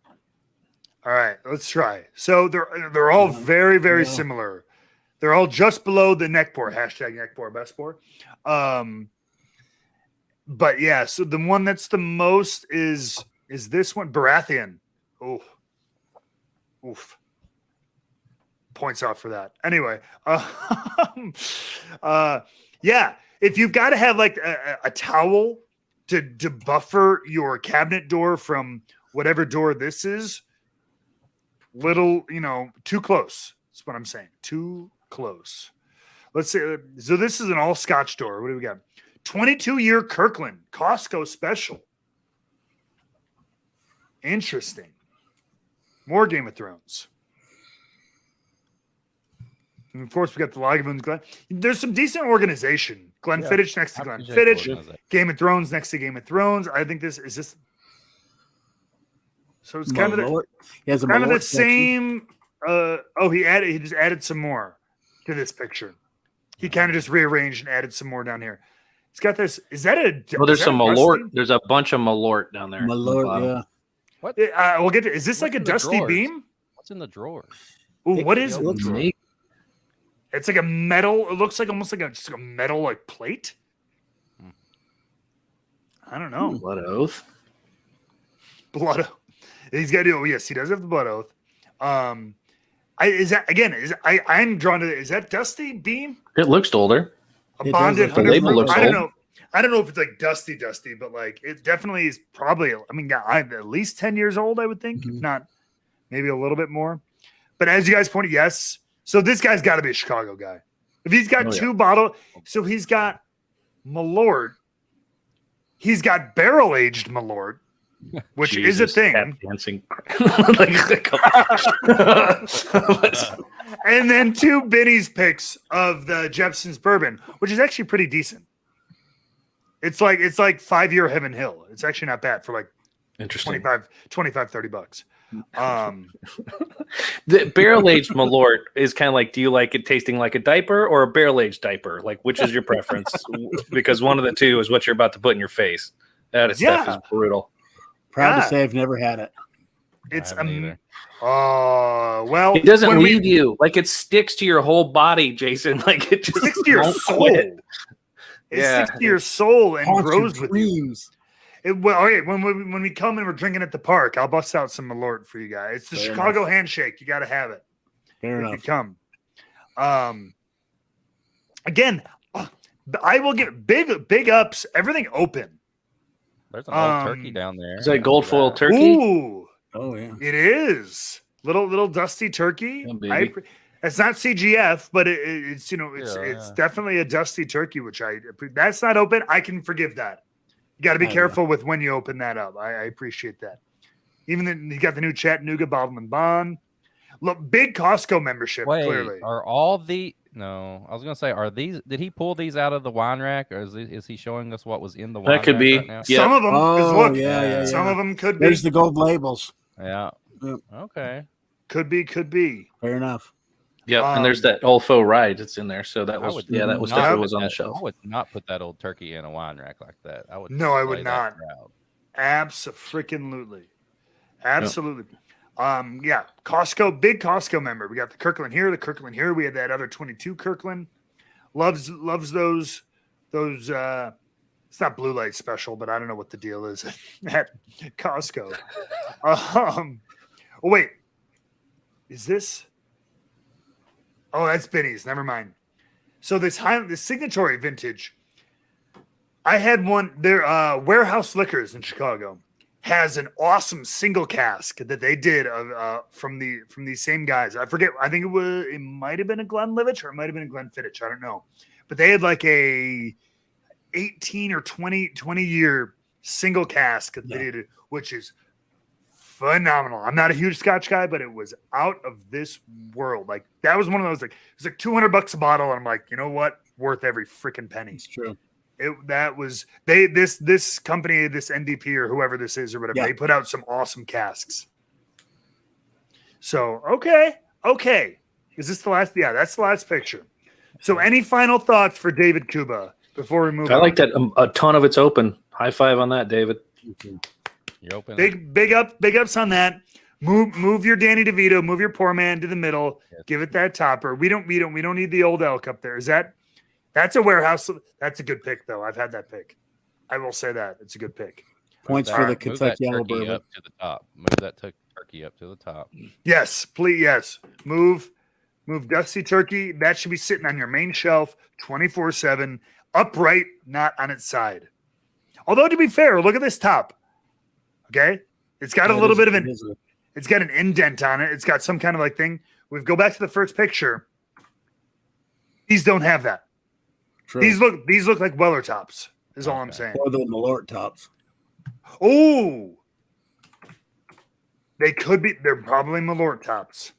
All right, let's try. So they're all very, very similar. They're all just below the neck bore. Hashtag neck bore, best bore. But yeah, so the one that's the most is this one, Baratheon. Oh, oof. Points off for that. Anyway, yeah, if you've got to have like a towel to buffer your cabinet door from whatever door this is, too close. That's what I'm saying. Too close. Let's say, so this is an all Scotch door. What do we got? 22-year Kirkland Costco special. Interesting. More Game of Thrones. And of course, we got the Lagavulin Glen. There's some decent organization. Glenfiddich next to Glenfiddich. Game of Thrones next to Game of Thrones. I think this is this. So it's kind of the same. He just added some more to this picture. He kind of just rearranged and added some more down here. It's got this. Is that a? Well, there's some Malort. There's a bunch of Malort down there. Malort, yeah. What? We'll get to. Is this like a dusty beam? What's in the drawers? Ooh, what is it? Neat. It's like a metal. It looks like almost like just a metal like plate. I don't know. Blood oath. Blood oath. He's got to. Oh yes, he does have the blood oath. I'm drawn to. Is that dusty beam? It looks older. A bonded. The label looks I don't old. know. I don't know if it's like dusty, but like it definitely is probably. I mean, I'm at least 10 years old. I would think, if not, maybe a little bit more. But as you guys pointed, yes. So this guy's got to be a Chicago guy. If he's got two bottles, so he's got Malort. He's got barrel aged Malort, which is a thing. Tap dancing. Come on. And then 2 Benny's picks of the Jepson's bourbon, which is actually pretty decent. It's like 5-year Heaven Hill. It's actually not bad for like Interesting. $25-30. The barrel aged Malort is kind of like, do you like it tasting like a diaper or a barrel aged diaper? Like, which is your preference? Because one of the two is what you're about to put in your face. That stuff is brutal. Proud to say I've never had it. It's well, it doesn't leave you. Like, it sticks to your whole body, Jason. Like, it just sticks to your soul. Quit. It sticks to your soul and grows with dreams. When we come and we're drinking at the park, I'll bust out some Malort for you guys. It's the Chicago handshake. You got to have it. Fair enough. You come. Again, I will get big ups. Everything open. There's an old turkey down there. Is that gold foil turkey? Ooh, Oh yeah. It is little dusty turkey. Yeah, baby. It's not CGF, but it's it's definitely a dusty turkey, which that's not open. I can forgive that. You got to be careful with when you open that up. I appreciate that. Even then, you got the new Chattanooga Bottle and Bond. Look, big Costco membership. Wait, clearly, are all the no? I was gonna say, are these? Did he pull these out of the wine rack, or is he showing us what was in the wine That could rack be. right now? Yeah. some of them. Look, yeah. some of them could be. There's the gold labels. Yeah. Yep. Okay. Could be. Fair enough. Yeah, and there's that old faux ride that's in there. So that was that was not definitely put was on the that- shelf. I would not put that old turkey in a wine rack like that. I would. No, I would slay that not. crowd. Absolutely. Yeah, Costco, big Costco member. We got the Kirkland here. We had that other 22 Kirkland. Loves those. It's not blue light special, but I don't know what the deal is at Costco. Oh wait, is this? Oh, that's Benny's. Never mind. So this signatory vintage. I had one. Their Warehouse Liquors in Chicago has an awesome single cask that they did from these same guys. I forget. I think it might have been a Glenlivet or it might have been a Glenfiddich. I don't know. But they had like a 18 or 20 year single cask that they did, which is phenomenal. I'm not a huge Scotch guy, but it was out of this world. Like that was one of those, like, it was like $200 a bottle. And I'm like, you know what? Worth every freaking penny. It's true. This company, this NDP or whoever this is or whatever, they put out some awesome casks. So, okay. Is this the last? Yeah, that's the last picture. So any final thoughts for David Kuba before we move on? I like that a ton of it's open. High five on that, David. You're open. Big ups on that. Move your Danny DeVito, move your poor man to the middle. Yes. Give it that topper. We don't need the old elk up there. That's a Warehouse. That's a good pick though. I've had that pick. I will say that it's a good pick. Points for the Kentucky Yellow Bourbon up to the top. Move that turkey up to the top. Yes, please. Yes, move Dusty Turkey. That should be sitting on your main shelf 24/7, upright, not on its side. Although to be fair, look at this top. Okay, it's got a little bit of it's got an indent on it. It's got some kind of like thing. We go back to the first picture. These don't have that. True. These look like Weller tops. Is all I'm saying. Or the Malort tops. Oh, they could be. They're probably Malort tops.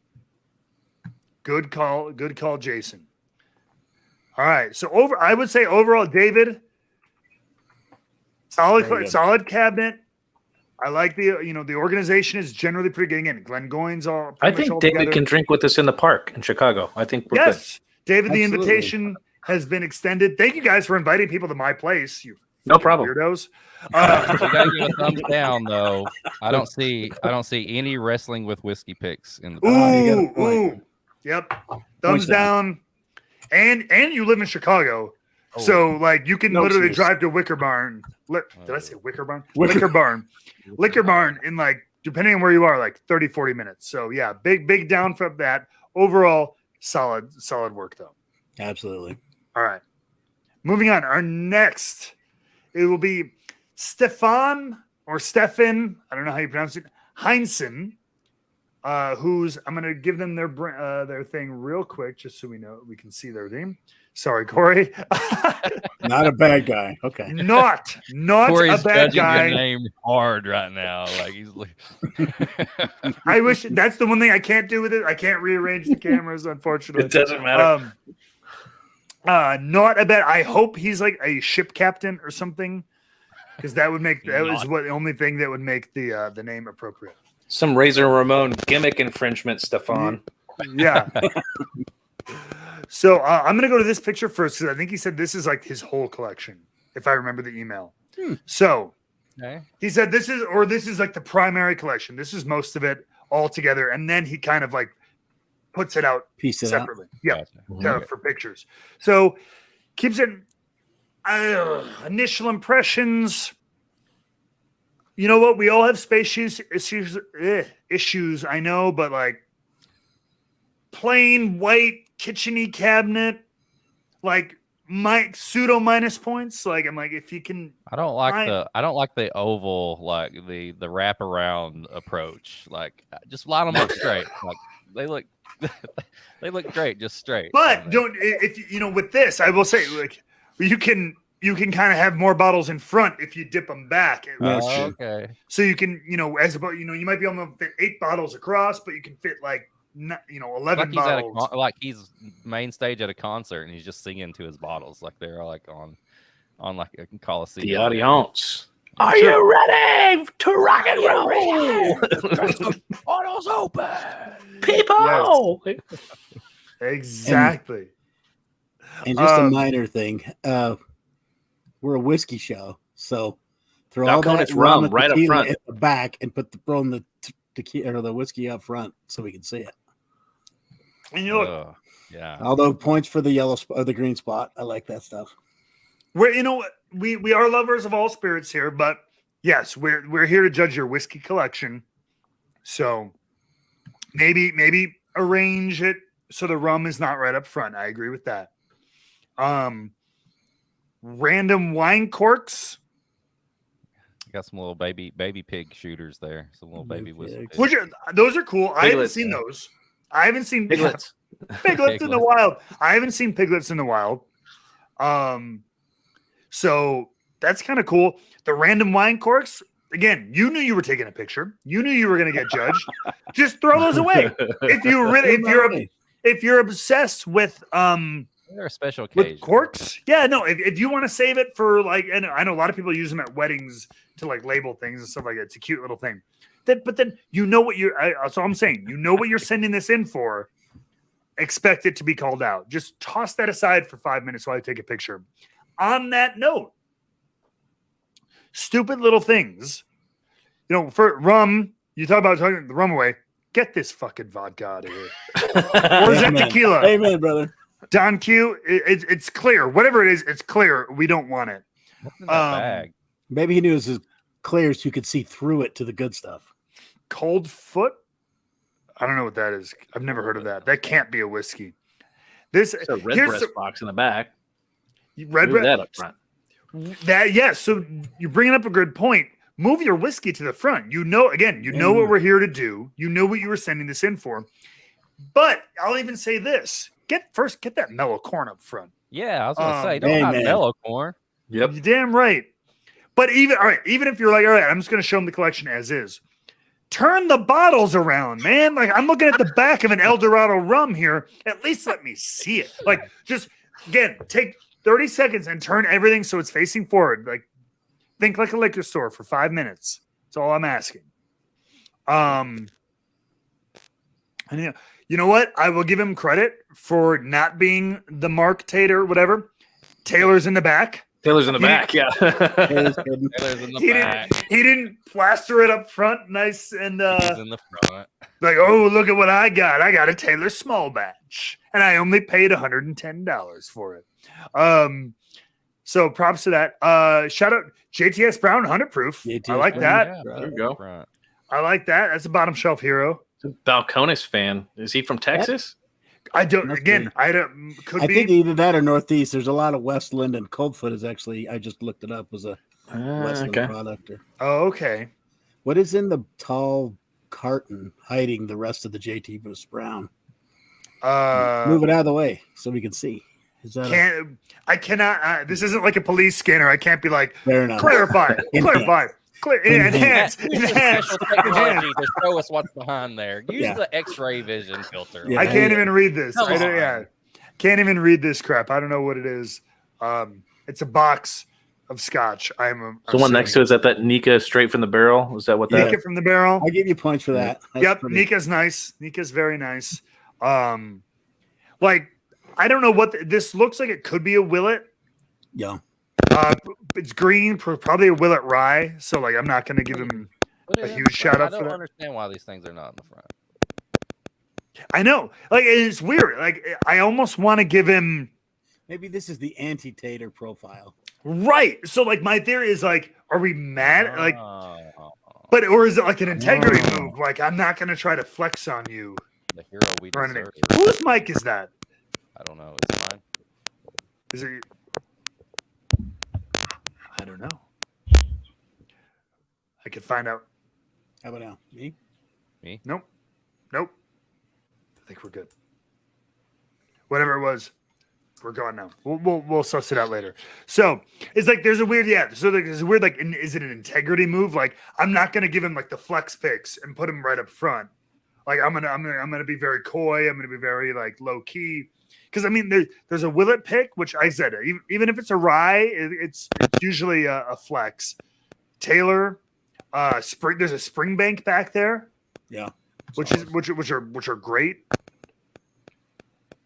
Good call, Jason. All right, so I would say overall, David, solid cabinet. I like the organization is generally pretty good. Again, Glenn Goins all. I think David together. can drink with us in the park in Chicago. I think we're good. David, the invitation has been extended. Thank you guys for inviting people to my place. You no problem, weirdos. You gotta give a thumbs down though. I don't see any wrestling with whiskey picks in the. Ooh. Yep. Thumbs down. And you live in Chicago. Oh. So like you can literally drive to Wicker Barn. Did I say Wicker Barn? Liquor Barn. Liquor Barn in like, depending on where you are, like 30, 40 minutes. So yeah, big down from that. Overall, solid work though. Absolutely. All right. Moving on. Our next, it will be Stefan. I don't know how you pronounce it. Heinzen. I'm going to give them their thing real quick, just so we can see their name. Sorry, Corey. Not a bad guy. Okay. Not Corey's a bad guy. Your name hard right now. Like he's like. I wish that's the one thing I can't do with it. I can't rearrange the cameras, unfortunately. It doesn't matter. Not a bad. I hope he's like a ship captain or something, because that was the only thing that would make the name appropriate. Some Razor Ramon gimmick infringement, Stefan. Yeah. So I'm going to go to this picture first because I think he said this is like his whole collection, if I remember the email. So he said this is like the primary collection. This is most of it all together. And then he kind of like puts it out separately. Yeah. For pictures. So keeps it initial impressions. You know what? We all have space issues. I know, but like plain white kitchen-y cabinet, like my pseudo minus points. Like I'm like, if you can, I don't like the oval, like the wraparound approach. Like just line them up straight. Like they look great, just straight. But don't if you know with this, I will say like you can kind of have more bottles in front if you dip them back. Okay. So you can as about you might be able to fit 8 bottles across, but you can fit like 11 bottles. Like he's main stage at a concert and he's just singing to his bottles like they're like on like a Coliseum. The audience. Are you ready to rock and roll? Bottles open, people. Yes. Exactly. And just a minor thing, we're a whiskey show, so throw all that rum right up front at the back and throw in the tequila or the whiskey up front so we can see it. And yeah. Although points for the yellow or the green spot, I like that stuff. We're we are lovers of all spirits here, but yes, we're here to judge your whiskey collection. So maybe arrange it so the rum is not right up front. I agree with that. Random wine corks. Got some little baby pig shooters there. Some little baby whiskey. Those are cool. Piglets, I haven't seen those. I haven't seen piglets. Piglets in the wild. I haven't seen piglets in the wild. So that's kind of cool. The random wine corks. Again, you knew you were taking a picture. You knew you were going to get judged. Just throw those away. If you're obsessed with they're a special occasion. With corks, yeah, no. If you want to save it for like, and I know a lot of people use them at weddings to like label things and stuff like that. It's a cute little thing. But then what you're. So I'm saying, what you're sending this in for. Expect it to be called out. Just toss that aside for 5 minutes while I take a picture. On that note, stupid little things. For rum, you talk about taking the rum away. Get this fucking vodka out of here. Or is that tequila? Amen, brother. Don Q, it's clear. Whatever it is, it's clear. We don't want it. What's in that bag? Maybe he knew it was as clear so you could see through it to the good stuff. Cold Foot? I don't know what that is. I've never heard of that. That can't be a whiskey. It's a red breast box in the back. Move that up front. So you're bringing up a good point. Move your whiskey to the front. You know what we're here to do. You know what you were sending this in for. But I'll even say this. Get that mellow corn up front. Yeah, I was going to say, don't have mellow corn. Yep. You're damn right. But even if you're like, all right, I'm just going to show them the collection as is. Turn the bottles around, man. Like I'm looking at the back of an El Dorado rum here. At least let me see it. Like just, again, take 30 seconds and turn everything so it's facing forward. Like think like a liquor store for 5 minutes. That's all I'm asking. And you know what? I will give him credit for not being the Mark Tater, whatever. Taylor's in the back. Taylor's in the back, yeah. Taylor's in the back. He didn't plaster it up front, nice and He's in the front. Like, oh, look at what I got. I got a Taylor small batch, and I only paid $110 for it. So props to that. Shout out JTS Brown 100 proof. JTS I like that. Yeah, there you go. I like that. That's a bottom shelf hero. Balcones fan. Is he from Texas? I don't. Again, I think either that or Northeast. There's a lot of Westland, and Coldfoot is actually. I just looked it up. Was a Westland product. Oh, okay. What is in the tall carton hiding the rest of the JT Bruce Brown? Move it out of the way so we can see. Is that I cannot. This isn't like a police scanner. I can't be like clarify. Enhance technology to show us what's behind there. Use the X-ray vision filter. I can't even read this. Can't even read this crap. I don't know what it is. It's a box of scotch. The one next to it, is that Nika straight from the barrel? Is that what that? Nika from the barrel. I'll give you points for that. Yep, Nika's nice. Nika's very nice. Like I don't know what this looks like. It could be a Willet. Yeah. It's green, probably a Willet Rye. So, like, I'm not going to give him a huge shout out for that. I don't understand why these things are not in the front. I know. Like, it's weird. Like, I almost want to give him. Maybe this is the anti-Tater profile. Right. So, like, my theory is, like, are we mad? Like, or is it like an integrity move? Like, I'm not going to try to flex on you. The hero we deserve. Whose mic is that? I don't know. It's mine. Is it? I don't know. I could find out. How about now? Me? Nope. I think we're good. Whatever it was, we're gone now. We'll suss it out later. So it's like there's a weird So there's a weird is it an integrity move? Like I'm not gonna give him like the flex picks and put him right up front. Like I'm gonna be very coy. I'm gonna be very like low key. Because I mean there's a Willet pick, which I said even if it's a rye, it's usually a flex. Taylor, Spring. There's a Springbank back there. Yeah. Which are great.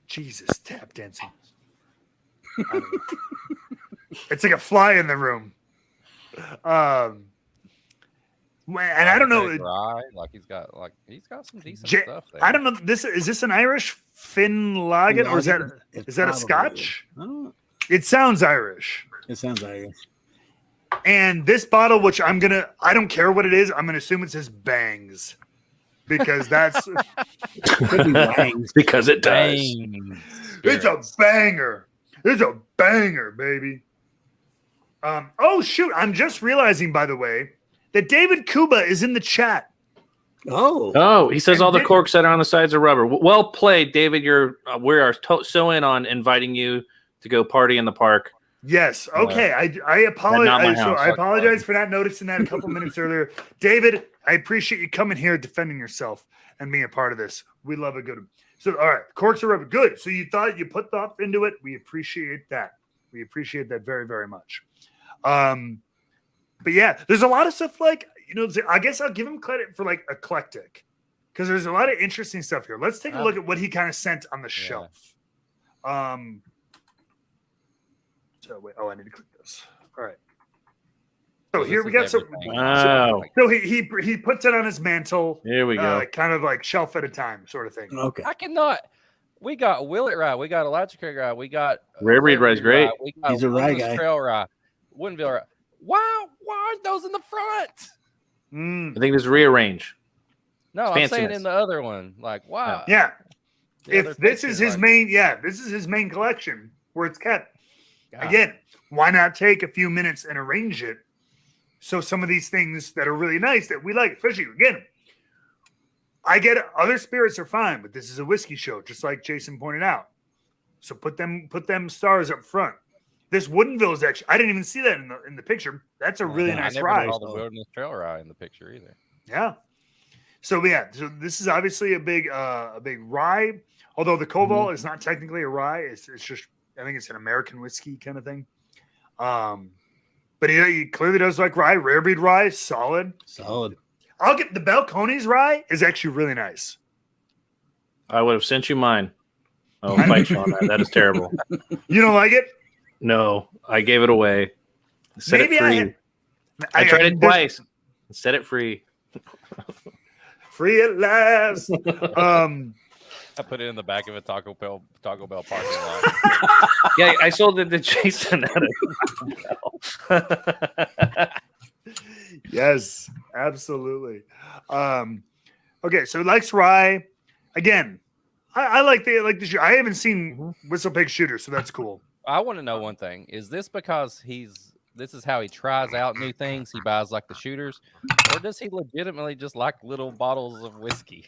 Jesus, tap dancing. It's like a fly in the room. And I don't know. Rye, like he's got some decent stuff there. I don't know. Is this an Irish Finn Lager or is that a Scotch? It sounds Irish. It sounds Irish. And this bottle, which I don't care what it is. I'm gonna assume it says Bangs. Because that's because it does. It's a banger. It's a banger, baby. Oh shoot! I'm just realizing, by the way, that David Kuba is in the chat. Oh, he says all the corks that are on the sides are rubber. Well played, David. We are so in on inviting you to go party in the park. Yes. Okay. I apologize. I apologize for not noticing that a couple minutes earlier, David. I appreciate you coming here, defending yourself, and being a part of this. We love a good one. So, all right, corks are rubber. Good. So you thought you put thought into it. We appreciate that. We appreciate that very, very much. But yeah, there's a lot of stuff like I guess I'll give him credit for like eclectic because there's a lot of interesting stuff here. Let's take a look at what he kind of sent on the shelf. So wait, I need to click this. All right. So here we got some. Wow. So he puts it on his mantle. Here we go. Kind of like shelf at a time, sort of thing. Okay. I cannot. We got Willet rye. We got Electric rye. We got Rare Breed rye is great. We got He's a rye guy. Trail rye. Woodinville rye. Why aren't those in the front? I think there's rearrange. No, I'm saying in the other one. Like, wow. Yeah. If this is his main, this is his main collection where it's kept. God. Again, why not take a few minutes and arrange it? So some of these things that are really nice that we like, especially again, I get it, other spirits are fine, but this is a whiskey show, just like Jason pointed out. So put them stars up front. This Woodinville is actually, I didn't even see that in the picture. That's a really nice rye. I never saw the Wilderness Trail rye in the picture either. Yeah. So so this is obviously a big rye. Although the Koval is not technically a rye, it's just I think it's an American whiskey kind of thing. But he clearly does like rye. Rare Breed rye, solid. I'll get the Balcones rye is actually really nice. I would have sent you mine. Oh, fight you on that. That is terrible. You don't like it? No, I gave it away. Set it free. I tried it twice. Set it free. Free at last. I put it in the back of a Taco Bell parking lot. Yeah, I sold it to Jason at Yes, absolutely. Okay, so likes rye. Again, I like the I haven't seen Whistle Pig Shooter, so that's cool. I want to know one thing. Is this because this is how he tries out new things? He buys like the shooters, or does he legitimately just like little bottles of whiskey?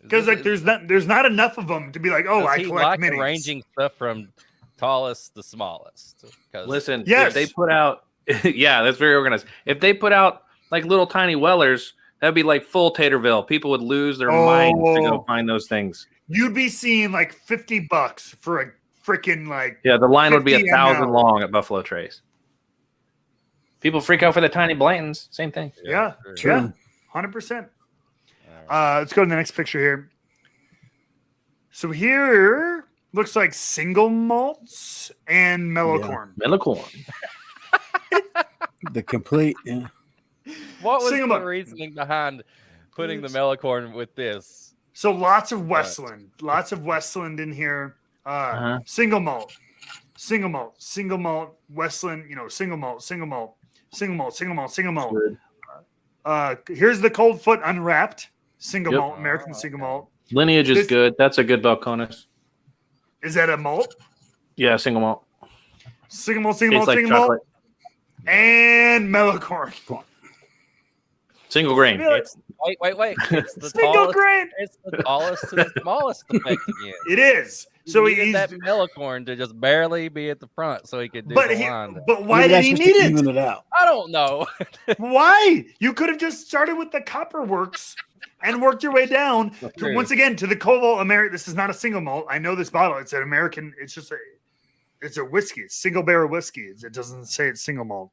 Because like there's not enough of them to be like, oh, I collect minis. Arranging stuff from tallest to smallest. Listen, if they put out, that's very organized. If they put out like little tiny Wellers, that'd be like full Taterville. People would lose their minds to go find those things. You'd be seeing like $50 for a freaking like. Yeah, the line would be 1,000 long at Buffalo Trace. People freak out for the tiny Blantons. Same thing. Yeah, 100%. Let's go to the next picture here. So here looks like single malts and mellow corn. Mellow corn. The complete, What was the reasoning behind putting the mellow corn with this? So lots of Westland. Lots of Westland in here. Single malt, Westland, single malt. Here's the Cold Foot Unwrapped. Single malt, American single malt. Lineage is good. That's a good Balcones. Is that a malt? Yeah, single malt. Single malt, single Tastes malt, like single malt, chocolate. and mellow corn. Single grain. It's wait. It's the Single tallest. grain. It's the tallest to the smallest effect again. It is. So he needed he's. that mellocorn to just barely be at the front so he could do But the line. but why Maybe did that's he just need to it? even it out. I don't know. Why? You could have just started with the copper works and worked your way down to, once again, to the Cobalt American. This is not a single malt. I know this bottle. It's an American. It's a whiskey. It's single barrel whiskey. It doesn't say it's single malt.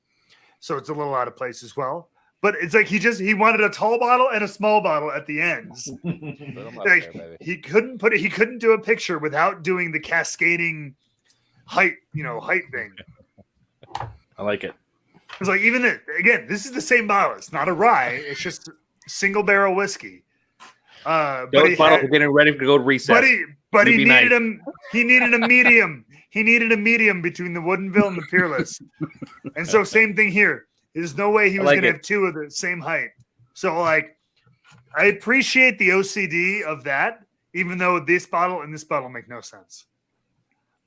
So it's a little out of place as well. But it's like he wanted a tall bottle and a small bottle at the ends. Like, he couldn't do a picture without doing the cascading height thing. I like it. It's like, even this is the same bottle. It's not a rye. It's just single barrel whiskey. Those bottles are getting ready to go to recess. But he needed him. He needed a medium. He needed a medium between the Woodinville and the Peerless. And so same thing here. There's no way he was going to have two of the same height. So like, I appreciate the OCD of that, even though this bottle and this bottle make no sense.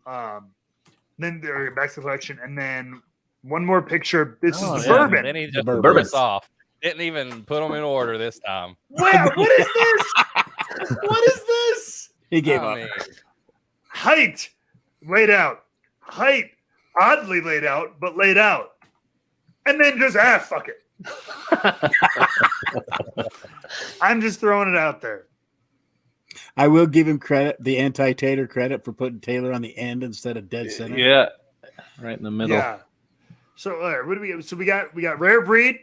Then they're back to the collection, and then one more picture. This is the bourbon. Then he just Bourbon. threw us off. Didn't even put them in order this time. What is this? What is this? He gave up. Height laid out. Height oddly laid out, but laid out. And then just fuck it. I'm just throwing it out there. I will give him credit, the anti-Tater credit, for putting Taylor on the end instead of dead center. Yeah, right in the middle. Yeah. So what do we? So we got rare breed.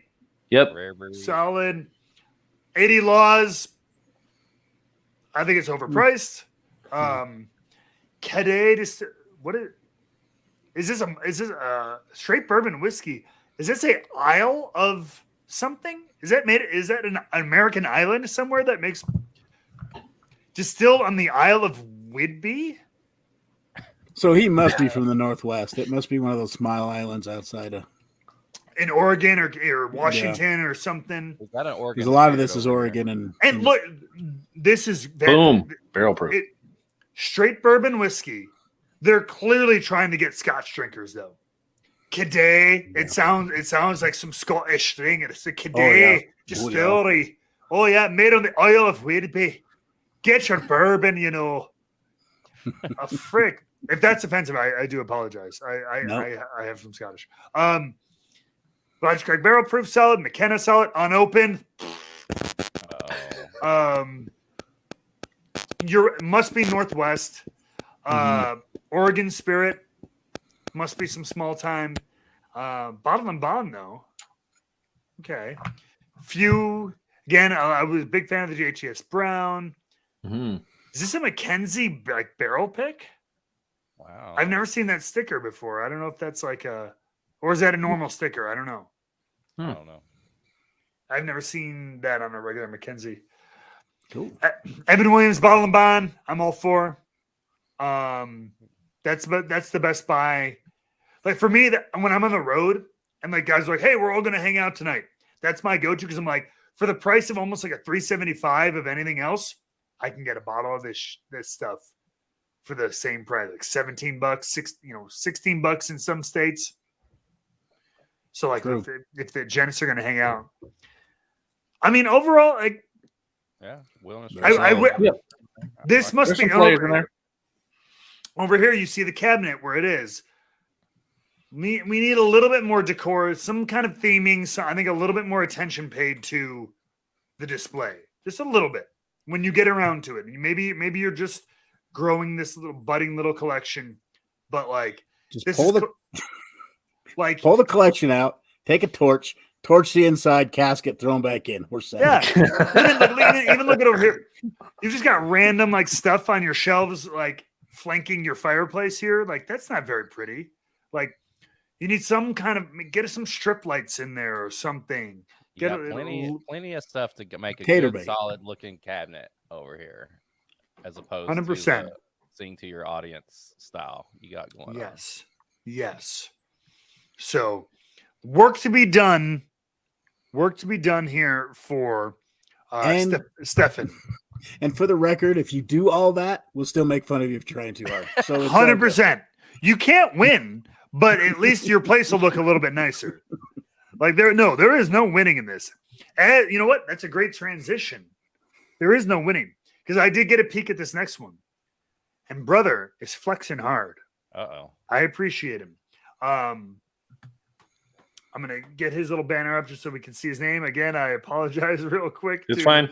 Yep. Rare breed. Solid. 80 laws. I think it's overpriced. Cadet. What is this? Is this a straight bourbon whiskey? Is this a Isle of something? Is that an American island somewhere that makes distilled on the Isle of Whidbey? So he must be from the Northwest. It must be one of those small islands outside of in Oregon or Washington or something. Is that an Oregon? Because a lot of this is Oregon and look, this is boom barrel proof. Straight bourbon whiskey. They're clearly trying to get Scotch drinkers though. Cadet. Yeah. It sounds like some Scottish thing. It's a Cadet distillery. Oh yeah, made on the Isle of Whidbey. Get your bourbon, A frick. If that's offensive, I do apologize. I have some Scottish. Large Craig barrel proof solid, McKenna solid, unopened. Must be Northwest. Oregon Spirit. Must be some small time. Bottle and Bond, though. Okay. Few. Again, I was a big fan of the JTS Brown. Mm-hmm. Is this a Mackenzie barrel pick? Wow. I've never seen that sticker before. I don't know if that's like or is that a normal sticker? I don't know. I don't know. I've never seen that on a regular Mackenzie. Cool. Evan Williams Bottle and Bond. I'm all for. That's the best buy. Like for me, when I'm on the road and like guys are like, hey, we're all gonna hang out tonight. That's my go-to because I'm like, for the price of almost like a $3.75 of anything else, I can get a bottle of this stuff for the same price, like $17, $16 in some states. So like if the gents are gonna hang out, I mean overall, like wellness. This must be over here. You see the cabinet where it is. We need a little bit more decor, some kind of theming. So I think a little bit more attention paid to the display, just a little bit when you get around to it. Maybe you're just growing this budding little collection, but like just pull the collection out, take a torch the inside, casket, throw them back in. We're set. Yeah. even look at over here. You've just got random like stuff on your shelves, like flanking your fireplace here. Like that's not very pretty. Like you need some kind of get some strip lights in there or something. You got plenty of stuff to make a good, solid looking cabinet over here, as opposed 100% to seeing to your audience style you got going on. Yes. So work to be done here for Stefan. And for the record, if you do all that, we'll still make fun of you for trying too hard. So 100%. You can't win, but at least your place will look a little bit nicer. Like there is no winning in this. And you know what? That's a great transition. There is no winning because I did get a peek at this next one, and brother is flexing hard. Uh-oh. I appreciate him. I'm gonna get his little banner up just so we can see his name again. I apologize real quick. It's fine.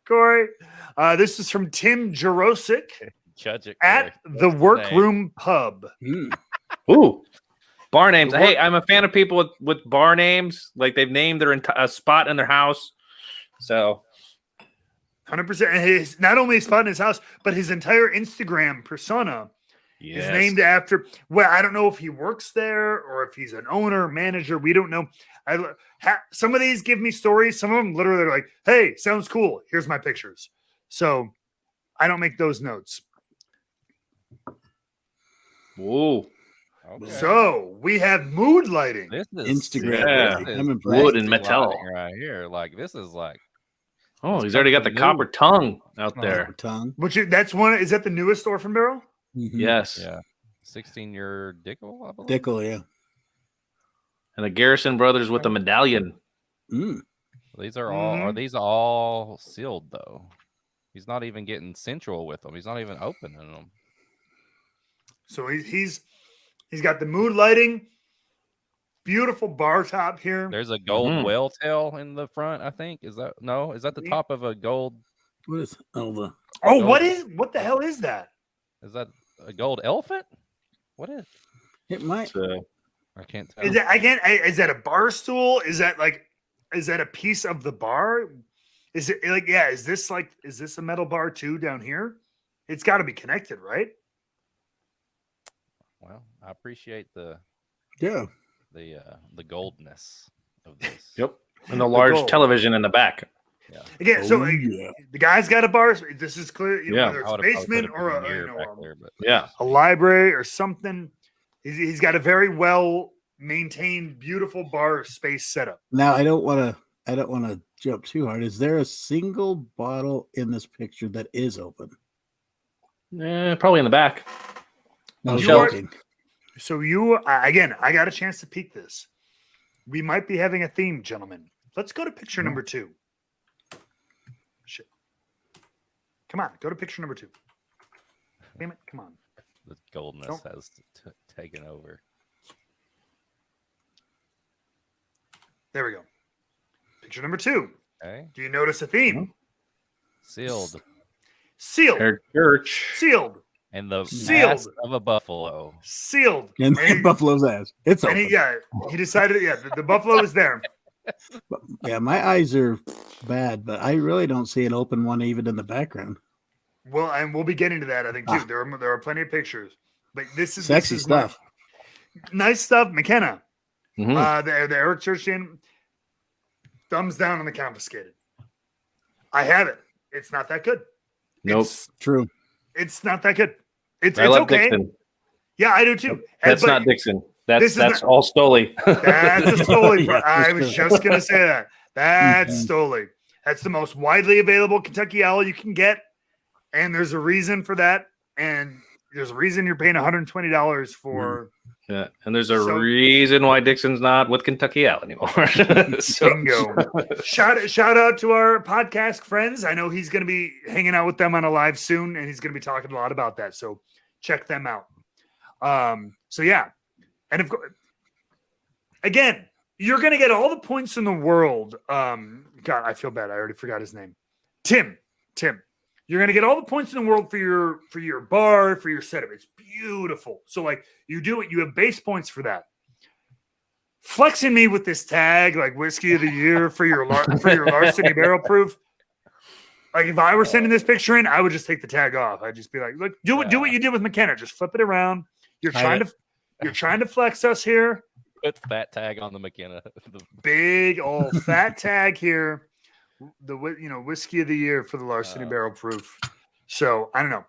Corey. This is from Tim Jarosik Judge it, at Corey. the What's his Workroom Pub. Ooh, bar names. Hey, I'm a fan of people with bar names. Like they've named their a spot in their house. So 100%. His not only his spot in his house, but his entire Instagram persona is named after. Well, I don't know if he works there or if he's an owner, manager. We don't know. Some of these give me stories. Some of them literally are like, "Hey, sounds cool. Here's my pictures." So I don't make those notes. Whoa. Okay. So we have mood lighting. This is Instagram. Yeah. this is I'm impressed. Wood and metal. lighting right here. Like this is like Oh, he's already got the copper tongue out there. Tongue. That's one. Is that the newest Orphan Barrel? Yes. yeah, 16-year Dickel, I believe. Dickel, yeah. And the Garrison brothers with the medallion. Mm. These are all are these all sealed though? He's not even getting central with them. He's not even opening them. So he's got the mood lighting, beautiful bar top here. There's a gold whale tail in the front, I think. Is that the top of a gold? What is the What the hell is that? Is that a gold elephant? What is? it might I can't tell. Is that a bar stool? Is that a piece of the bar? Is it like is this a metal bar too down here? It's got to be connected, right? Well, I appreciate the goldness of this. Yep. And the large gold. television in the back. Yeah. Again, the guy's got a bar. This is clear, whether it's I a would've basement put it or in here back there, but a library or something. He's got a very well maintained, beautiful bar space setup. Now I don't want to jump too hard. Is there a single bottle in this picture that is open? Probably in the back. No You joking. So I got a chance to peek this. We might be having a theme, gentlemen. Let's go to picture number 2. Shit. Come on, go to picture number 2. Damn it, come on. the goldness has taken over. There we go. Picture number 2. Okay. Do you notice a theme? Sealed. Sealed. Church. Sealed. And the Sealed. mask of a buffalo. Sealed. And Buffalo's ass. It's And open. he decided, the buffalo is there. Yeah, my eyes are bad, but I really don't see an open one even in the background. Well, and we'll be getting to that, I think, too. There are plenty of pictures. But this is Sexy stuff. Nice stuff. McKenna. Mhm. The Eric Churchian, thumbs down on the confiscated. I have it. It's not that good. Nope. True. It's not that good. It's I love okay. Dixon. Yeah, I do too. That's not Dixon. That's not- all Stoli. That's a Stoli. Yeah, I for was sure. just going to say that. That's Stoli. That's the most widely available Kentucky Owl you can get. And there's a reason for that. And there's a reason you're paying $120 for. Yeah, and there's a reason why Dixon's not with Kentucky Owl anymore. Bingo. Shout out to our podcast friends. I know he's going to be hanging out with them on a live soon, and he's going to be talking a lot about that. So check them out. And of course, again, you're going to get all the points in the world. God, I feel bad. I already forgot his name. Tim. You're going to get all the points in the world for your bar, for your setup. It's beautiful. So like you do it, you have base points for that. Flexing me with this tag, like whiskey of the year for your larceny barrel proof. Like if I were sending this picture in, I would just take the tag off. I'd just be like, look, do what you did with McKenna. Just flip it around. You're trying to flex us here. Put that tag on the McKenna. Big old fat tag here. The whiskey of the year for the larceny barrel proof. So I don't know,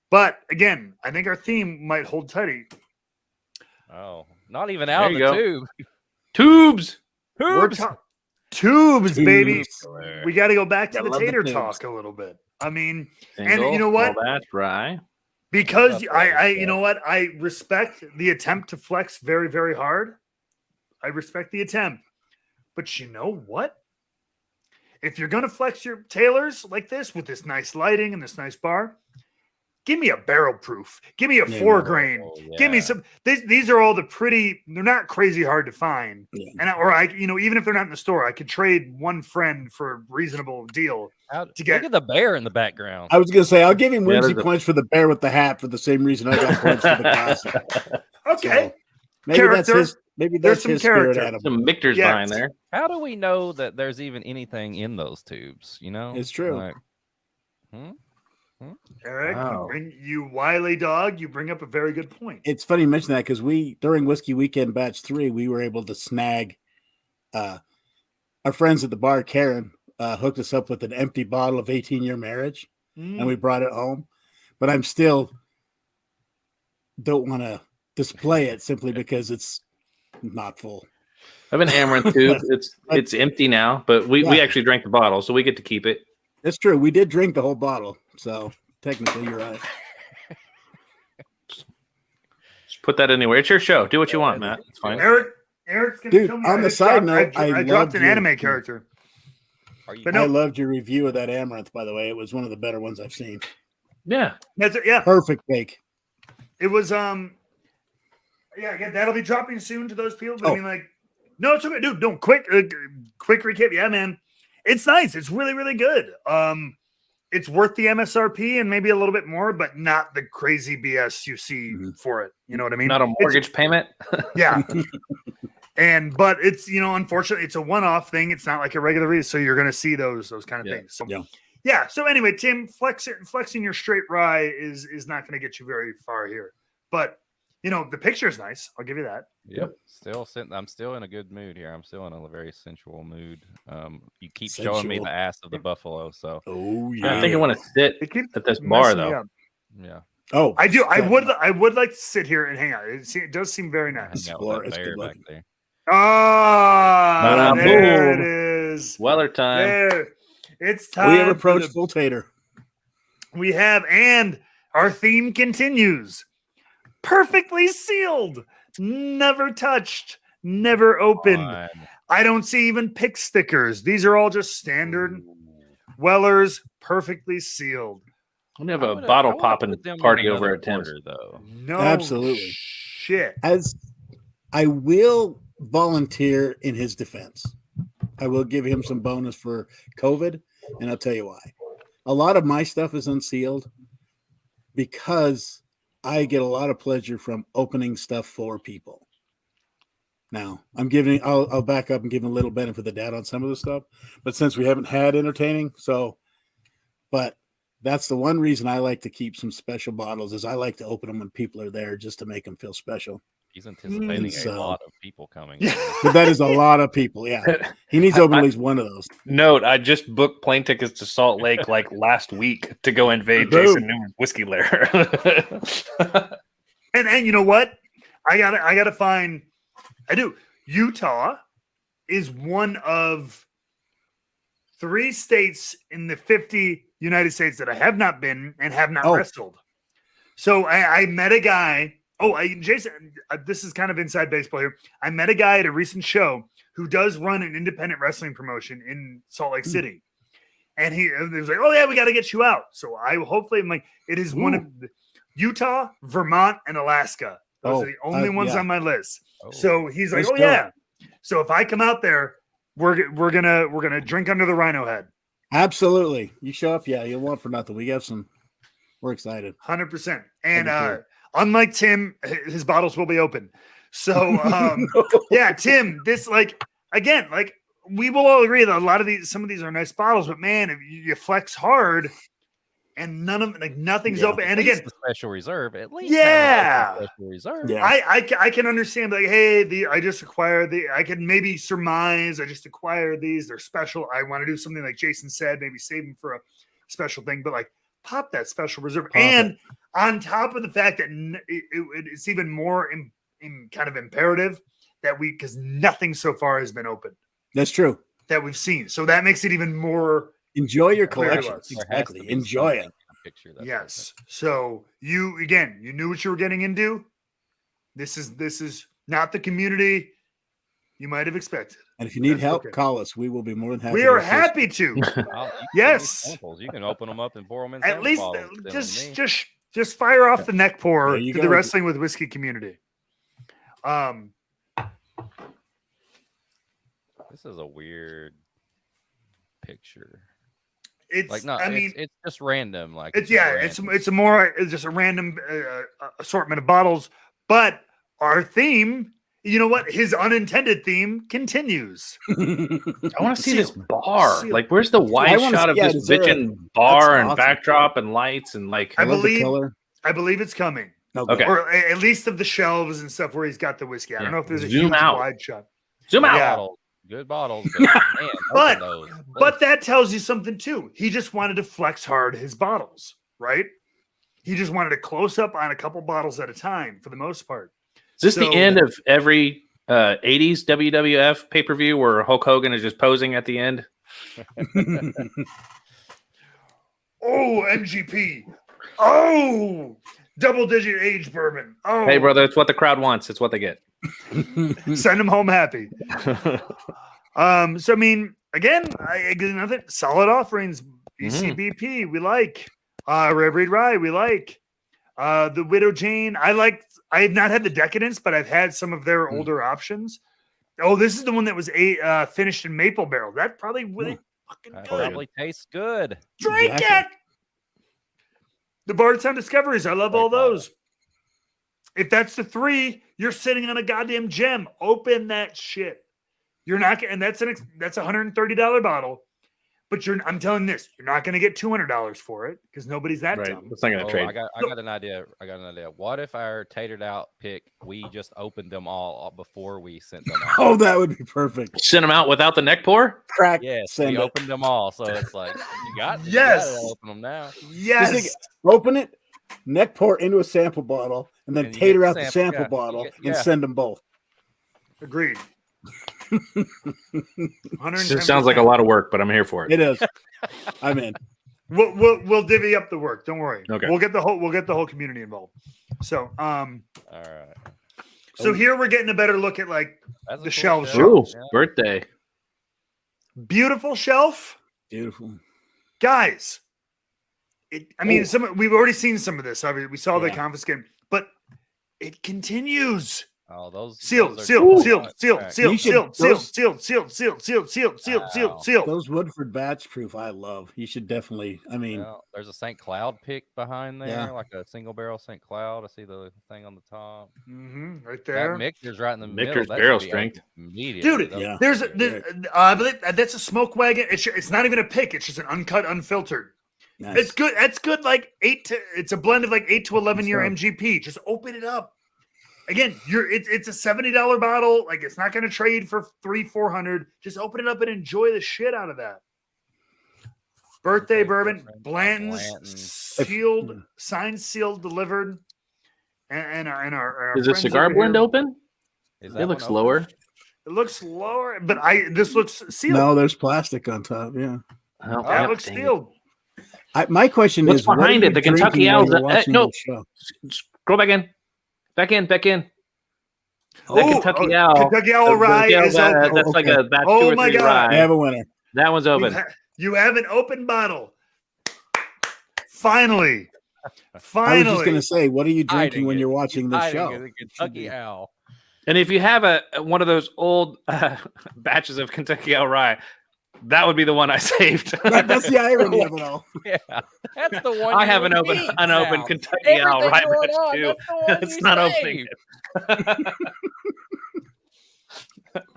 but again, I think our theme might hold tight. Oh, not even out of the tube. Tubes. Tubes, baby. Tubes. We got to go back to I the love the tater tubes. talk a little bit. I mean, Single, and you know what? Well, that's right. Because That's right, you know what? I respect the attempt to flex very, very hard. I respect the attempt. But you know what? If you're going to flex your tailors like this with this nice lighting and this nice bar, give me a barrel proof. Give me a 4 grain. Oh, yeah. Give me some. These are all the pretty. They're not crazy hard to find. Yeah. And even if they're not in the store, I could trade one friend for a reasonable deal. Look at the bear in the background. I was going to say, I'll give him whimsy there's a- points for the bear with the hat for the same reason I got points for the glasses. Okay. So, maybe that's Character. his. Maybe There's that's some his spirit character. animal. Some Michter's Yes. behind there. How do we know that there's even anything in those tubes? You know, It's true. Like, Eric, Wow. you wily dog, you bring up a very good point. It's funny you mention that because during Whiskey Weekend Batch 3, we were able to snag our friends at the bar, Karen, hooked us up with an empty bottle of 18-year marriage, and we brought it home. But I'm still don't want to display it simply because it's not full. I have an Amaranth tube. It's empty now, but we actually drank the bottle, so we get to keep it. That's true. We did drink the whole bottle, so technically you're right. Just put that anywhere. It's your show. Do what you want, Matt. It's fine. Eric's gonna Dude, kill me. on the side note, I dropped loved an your- anime character. are you? But I no, loved your review of that Amaranth, by the way. It was one of the better ones I've seen. Yeah. yeah, Perfect bake. it was yeah, that'll be dropping soon to those people. But I Oh. mean, like, no, it's okay, dude. No, quick recap. Yeah, man, it's nice. It's really, really good. It's worth the MSRP and maybe a little bit more, but not the crazy BS you see for it. You know what I mean? Not a mortgage payment. Yeah. But it's, unfortunately, it's a one-off thing. It's not like a regular release, so you're going to see those kind of things. So yeah. So anyway, Tim, flexing your straight rye is not going to get you very far here. But the picture is nice. I'll give you that. Yep. I'm still in a good mood here. I'm still in a very sensual mood. You keep showing me Sensual. the ass of the buffalo, so Oh I think I want to sit It keeps at this bar, messing me though. up. yeah. Oh, I do. I yeah. would like to sit here and hang out. It does seem very nice. Hang out with that It's bear good back looking. there. Ah, Boom. there it is. Weller time. There. It's time. We have for approached the- full tater. We have, and our theme continues. Perfectly sealed, never touched, never opened. Fine. I don't see even pick stickers. These are all just standard Wellers, perfectly sealed. I'm gonna have a bottle popping party over at Tim's. though. No, Absolutely. shit. As I will volunteer in his defense, I will give him some bonus for COVID, and I'll tell you why. A lot of my stuff is unsealed because I get a lot of pleasure from opening stuff for people. Now, I'll back up and give him a little benefit of the doubt on some of the stuff, but since we haven't had entertaining, but that's the one reason I like to keep some special bottles is I like to open them when people are there just to make them feel special. He's anticipating So- a lot of people coming. But that is a lot of people. Yeah. He needs to open at least one of those. Note, I just booked plane tickets to Salt Lake like last week to go invade Boom. Jason Newman's whiskey lair. And you know what? I gotta find. I do. Utah is one of 3 states in the 50 United States that I have not been and have not wrestled. So I met a guy. Jason, this is kind of inside baseball here. I met a guy at a recent show who does run an independent wrestling promotion in Salt Lake City. And he was like, oh, yeah, we got to get you out. So it is one of Utah, Vermont, and Alaska. Those are the only ones on my list. So he's like, Let's go. yeah. So if I come out there, we're gonna drink under the rhino head. Absolutely. You show up, you'll want for nothing. We're excited. 100%. And That'd be unlike Tim, his bottles will be open. So yeah, Tim, this we will all agree that some of these are nice bottles, but man, if you flex hard and nothing's open. And again, the special reserve, at least. Yeah. have a special reserve. Yeah. I can understand hey, I just acquired I can maybe surmise I just acquired these. They're special. I want to do something like Jason said, maybe save them for a special thing, but pop that special reserve. On top of the fact that it's even more kind of imperative that because nothing so far has been opened That's true. that we've seen. So that makes it even more. Enjoy your Clear collection. list. Exactly. Enjoy it. picture. That's Yes. So you knew what you were getting into. This is not the community you might have expected. And if you need That's help, okay. call us. We will be more than happy. We to are assist. happy to. Yes. Samples. You can open them up and pour them in. At least bottles, just fire off the neck pour There you to go. the Wrestling with Whiskey community. This is a weird picture. It's Like, no, I mean, it's just random. Like, it's just it's just a random assortment of bottles. But our theme, you know what? His unintended theme continues. I want to see this bar. Seal. Like, where's the wide shot of this is there bitchin' bar That's and awesome. backdrop and lights and like? I love the believe- color. I believe it's coming, Okay. or at least of the shelves and stuff where he's got the whiskey. I don't Yeah. know if there's a Zoom huge out. wide shot. Zoom out. Yeah. bottles. Good bottles. But, man, But- open those. But that tells you something too. He just wanted to flex hard his bottles, right? He just wanted to close up on a couple bottles at a time for the most part. Is this So- the end of every 80s WWF pay per view where Hulk Hogan is just posing at the end? Oh, MGP. Oh, double-digit age bourbon. Oh, Hey, brother, it's what the crowd wants. It's what they get. send him home happy. So I mean, again, I get another solid offerings. BCBP, we like. Red Breed Rye, we like. The Widow Jane, I like. I have not had the Decadence, but I've had some of their older options. Oh, this is the one that was finished in maple barrel. That probably really fucking That good. probably tastes good. Drink Exactly. it. The Bardstown Discoveries, I love all Great bottle. those. If that's the 3, you're sitting on a goddamn gem. Open that shit. You're not getting that's a $130 bottle, but I'm telling this, you're not going to get $200 for it because nobody's that Right. dumb. It's not gonna Oh, trade. I got an idea. What if our tatered out pick, we just opened them all before we sent them out? Oh, that would be perfect. Send them out without the neck pour. Crack. Yes, Send we it. opened them all. So it's like, you got it. Yes. You gotta open them now. Yes. Just think- Open it, neck pour into a sample bottle, and then And you tater get out the sample, sample yeah. bottle You get- and yeah. send them both. Agreed. It sounds like a lot of work, but I'm here for it. It is. I'm in. We'll divvy up the work. Don't worry. Okay. We'll get the whole community involved. So All right. so here we're getting a better look at like That's a The cool shelves shelf. show. Ooh, Yeah. birthday. beautiful shelf. Beautiful. Guys, we've already seen some of this. Obviously, we saw the Yeah. confiscate, but it continues. Oh, those Sealed, those are sealed, good. sealed, sealed, Right. sealed, You should- sealed, sealed, those- sealed, sealed, sealed, sealed, sealed, sealed, Wow. sealed, sealed. Those Woodford batch proof, I love. You should definitely. I mean, Yeah, there's a St. Cloud pick behind there, Yeah. like a single barrel St. Cloud. I see the thing on the top. Right That there. mixer's right in the middle. Mixer's That barrel should be strength. open immediately. Dude, Those yeah. are There's good. I believe that's a smoke wagon. It's not even a pick. It's just an uncut, unfiltered. nice. It's good. That's good. Like it's a blend of like 8 to 11 year Sure. MGP. Just open it up. Again, it's a $70 bottle. Like it's not going to trade for $300-400. Just open it up and enjoy the shit out of that. Birthday Okay, bourbon, different. Blanton's, Blanton's. sealed, signed, sealed, delivered. And our Is the friends cigar over blend here- open? Is It that looks one open? lower. It looks lower, but this looks sealed. No, there's plastic on top. Yeah. Oh, that yeah, looks dang it. sealed. My question What's is, what behind are it? you The Kentucky drinking while Owls- you're watching no. the show? Scroll back in. Back in. That Oh, Kentucky Owl. Kentucky Owl The Rye Kentucky is Owl, open. That's like Okay. a batch Oh 2 or my 3 God. rye. I have a winner. That one's open. You have an open bottle. Finally. I was Finally. just going to say, what are you drinking Hiding when it. you're watching the Hiding show? in the Kentucky Owl. And if you have one of those old batches of Kentucky Owl Rye, that would be the one I saved. That's the irony of it all. Yeah, that's the one. I you have an would open need unopened now. Kentucky Owl Everything Rye going batch on, too. that's the one It's you not saved. opening it.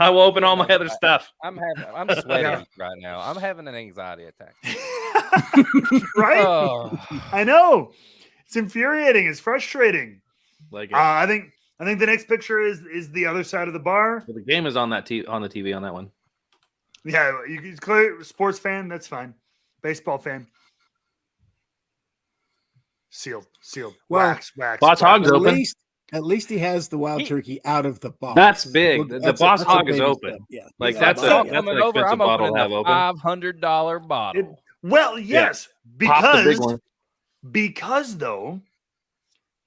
I will open all my other stuff. I'm sweating right now. I'm having an anxiety attack. Right? Oh, I know. It's infuriating. It's frustrating. Like I think the next picture is the other side of the bar. the game is on that on the TV on that one. Yeah, you clear sports fan, that's fine. Baseball fan. Sealed. Well, wax. Boss Hog's open. At least he has the wild turkey out of the box. That's big. Well, The Boss that's Hog is baby open. step. Yeah. Like Yeah, that's but- a I'm yeah. that's an coming over. expensive I'm bottle opening to have the open. $500 bottle. Well, yes, Pop the big because one. Because though,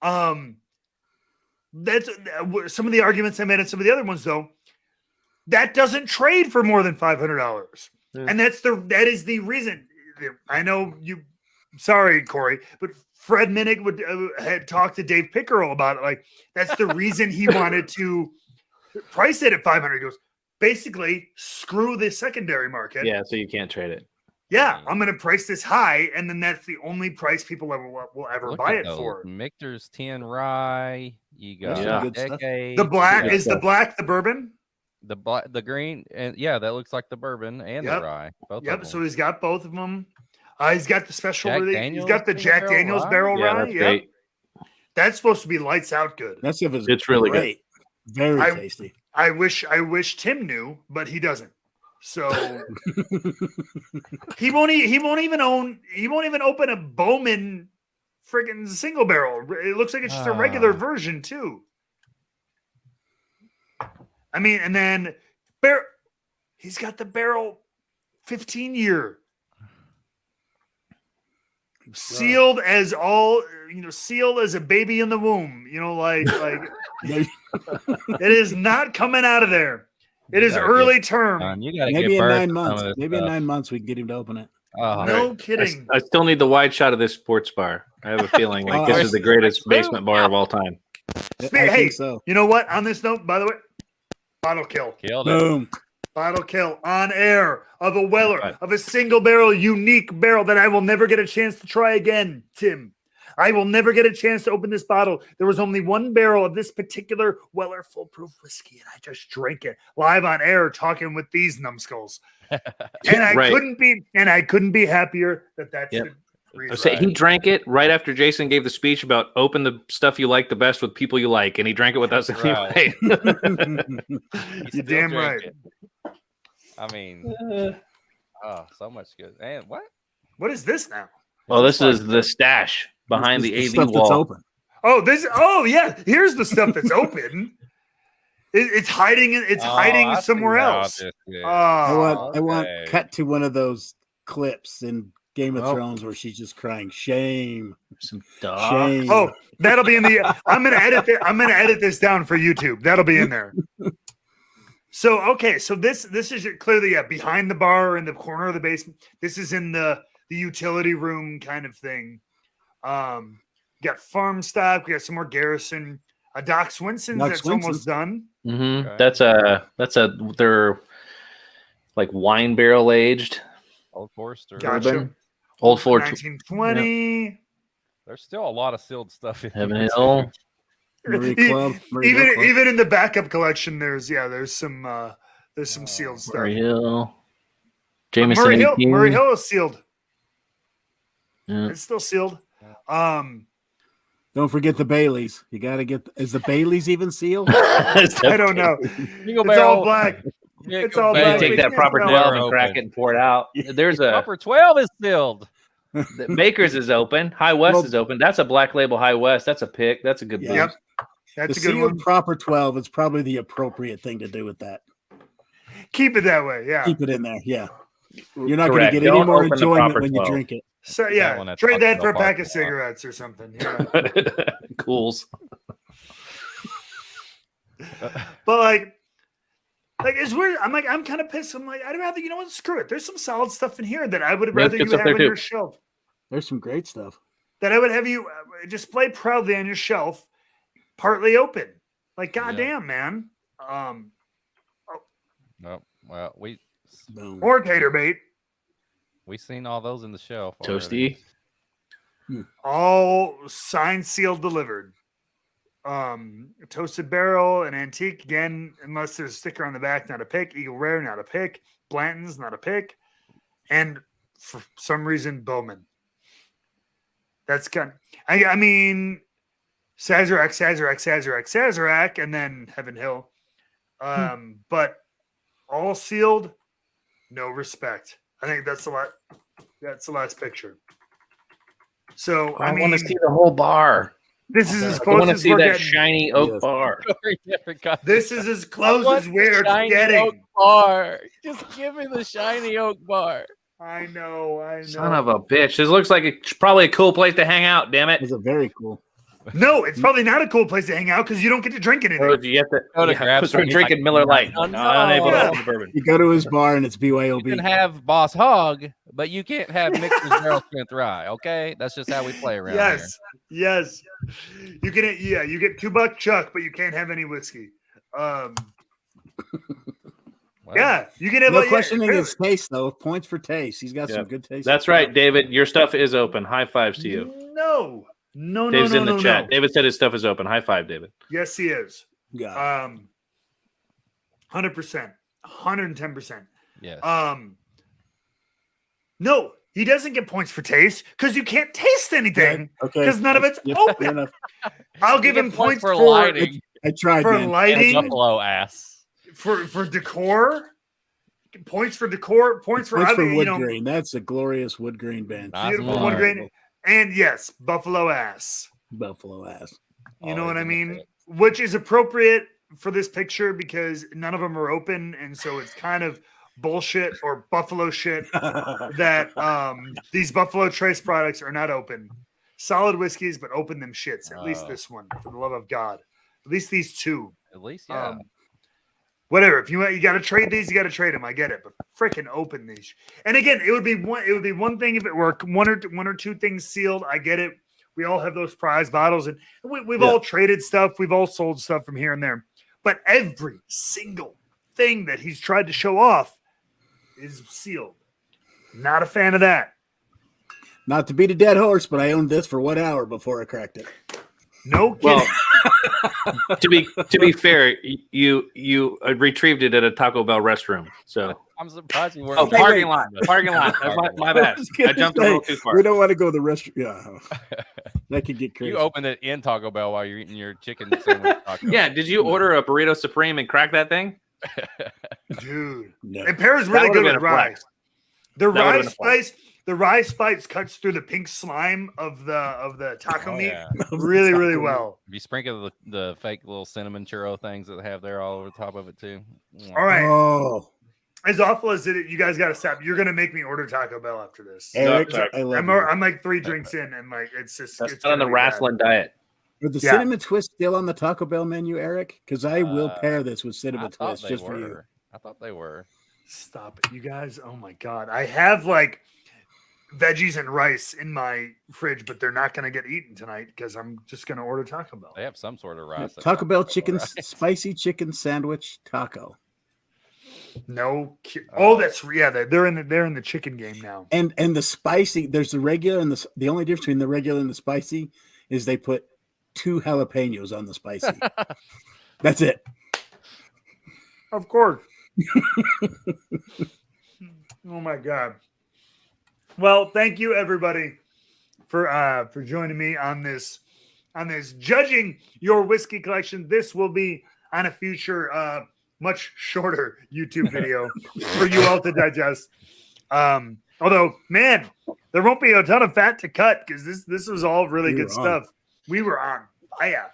that's some of the arguments I made and some of the other ones though. That doesn't trade for more than $500, and that is the reason. I know you. Sorry, Corey, but Fred Minnick had talked to Dave Pickerel about it. Like that's the reason he wanted to price it at 500. He goes, basically, screw the secondary market. Yeah, so you can't trade it. Yeah, I'm going to price this high, and then that's the only price people will ever buy it for. Michter's 10 rye. You got Decade. The black is the black the bourbon. The green, and that looks like the bourbon and the rye. Both of them. So he's got both of them. He's got the special. He's got the Jack Barrel Daniels rye? barrel Yeah, rye. that's great. That's supposed to be lights out good. It's really great. Good. Very tasty. I wish Tim knew, but he doesn't. So he won't even open a Bowman friggin' single barrel. It looks like it's just a regular version too. I mean, and then he's got the barrel 15-year sealed as sealed as a baby in the womb. Like it is not coming out of there. It is early term. You gotta maybe get in 9 months. Maybe in 9 months we can get him to open it. No kidding. I still need the wide shot of this sports bar. I have a feeling like this is the greatest basement bar of all time. Hey, so. You know what? On this note, by the way, bottle kill. Killed Boom. it. Bottle kill on air of a Weller, of a single barrel, unique barrel that I will never get a chance to try again, Tim. I will never get a chance to open this bottle. There was only one barrel of this particular Weller full-proof whiskey, and I just drank it live on air talking with these numbskulls. And I couldn't be happier that that's the reason. He drank it right after Jason gave the speech about open the stuff you like the best with people you like, and he drank it with us anyway. You're damn right. I mean, so much good. And what is this now? Well, this is the stash behind the AV wall. That's open. Oh, yeah. Here's the stuff that's open. It's hiding. It's hiding somewhere else. I want cut to one of those clips in Game of Thrones where she's just crying shame. Shame. Oh, that'll be in the. I'm gonna edit this down for YouTube. That'll be in there. So this is clearly behind the bar in the corner of the basement. This is in the utility room kind of thing. Got farm stock. We got some more Garrison. Doc Swinson's that's almost done. Mm-hmm. Okay. They're like wine barrel aged. Old Forester. Gotcha. Old Forester. 1920. Yeah. There's still a lot of sealed stuff in Heaven Hill. Even in the backup collection, there's some sealed stuff. Murray Hill. Jameson. Murray Hill is sealed. Yeah. It's still sealed. Don't forget the Baileys. You got to get. Is the Baileys even sealed? I don't know. It's all black. It's all black. Take that proper 12 and crack it and pour it out. There's a proper 12 is sealed. The Baker's is open. High West is open. That's a Black Label High West. That's a pick. That's a good boost. Yep. That's a good one. Proper 12 is probably the appropriate thing to do with that. Keep it that way. Yeah. Keep it in there. Yeah. You're not going to get any more enjoyment when you drink it. So trade that for a pack of cigarettes or something. Yeah. Cools. But it's weird. I'm kind of pissed. I'm like, I'd rather, screw it. There's some solid stuff in here that I would rather you have on your shelf. There's some great stuff that I would have you display proudly on your shelf, partly open. Like, goddamn, man. Well, or tater bait. We seen all those in the shelf. Toasty. All signed, sealed, delivered. Toasted barrel and antique again, unless there's a sticker on the back, not a pick. Eagle Rare, not a pick. Blanton's, not a pick. And for some reason, Bowman. That's kind of, I mean, Sazerac, and then Heaven Hill. But all sealed, no respect. I think that's the last picture. So I want to see the whole bar. This is as close as we're getting. Shiny oak bar. This is as close as we're getting. Oak bar. Just give me the shiny oak bar. I know. Son of a bitch. This looks like it's probably a cool place to hang out, damn it. It's a very cool. No, it's probably not a cool place to hang out because you don't get to drink anything. Oh, you have to Go to grab because we're something drinking like Miller Lite. no, Unable to no. open the bourbon. You go to his bar and it's You BYOB. can have Boss Hog, but you can't have Mixer's Barrel Strength Rye. Okay, that's just how we play around here. Yes. You can, you get $2 Chuck, but you can't have any whiskey. Well, Yeah, you can have. No questioning his taste though. Points for taste. He's got Yeah. some good taste. That's right, David. Your stuff is open. High fives to you. No. Dave's in the chat. David said his stuff is open. High five, David. Yes, he is. Yeah. 100%, 110%. yes. No, he doesn't get points for taste because you can't taste anything Okay. because none of it's Fair open. enough. I'll You give get him points for lighting I tried. for man. and lighting, buffalo ass. for decor, points for decor, points for Points for other, wood grain. That's a glorious wood grain band. Nice beautiful one. wood grain, and yes, buffalo ass. Buffalo ass. You know what I Always in the mean? pit. Which is appropriate for this picture because none of them are open, and so it's kind of bullshit or buffalo shit that these Buffalo Trace products are not open. Solid whiskeys, but open them shits. At least Oh. this one, for the love of God. At least these two. At least, yeah. Whatever. If you got to trade these, you got to trade them. I get it, but freaking open these. And again, it would be one thing if it were one or two things sealed. I get it. We all have those prize bottles, and we've all traded stuff. We've all sold stuff from here and there. But every single thing that he's tried to show off is sealed. Not a fan of that. Not to beat a dead horse, but I owned this for 1 hour before I cracked it. No kidding. Well, to be fair, you retrieved it at a Taco Bell restroom. So I'm surprised you weren't. Oh, parking lot. Parking lot. That's my bad. I jumped a little too far. We don't want to go to the restaurant. Yeah, that could get crazy. You opened it in Taco Bell while you're eating your chicken sandwich. Taco. Yeah, did you order a burrito supreme and crack that thing? Dude. No. It pairs That really would've good been with a rye. flex. The That would've rye been a flex. spice. The rye spice cuts through the pink slime of the taco Oh, meat yeah. really, really well. If you sprinkle the fake little cinnamon churro things that they have there all over the top of it too. All right. Oh, As awful as it, you guys got to stop. You're gonna make me order Taco Bell after this. Eric, sorry. I love I'm like 3 drinks in, and like it's just That's it's not on the gonna be bad. wrestling diet. you. Are the Yeah. cinnamon twist still on the Taco Bell menu, Eric? Because I will pair this with I cinnamon thought twist they just for you. were. I thought they were. Stop it, you guys! Oh my god, I have like veggies and rice in my fridge, but they're not gonna get eaten tonight because I'm just gonna order Taco Bell. They have some sort of rice. that's Taco not Bell Taco chicken rice. spicy chicken sandwich taco. No, oh, that's they're in the chicken game now. And the spicy, there's the regular and the only difference between the regular and the spicy is they put 2 jalapenos on the spicy. That's it. Of course. Oh my god. Well, thank you everybody for joining me on this judging your whiskey collection. This will be on a future much shorter YouTube video for you all to digest. Although, man, there won't be a ton of fat to cut because this was all really good stuff. We were on fire.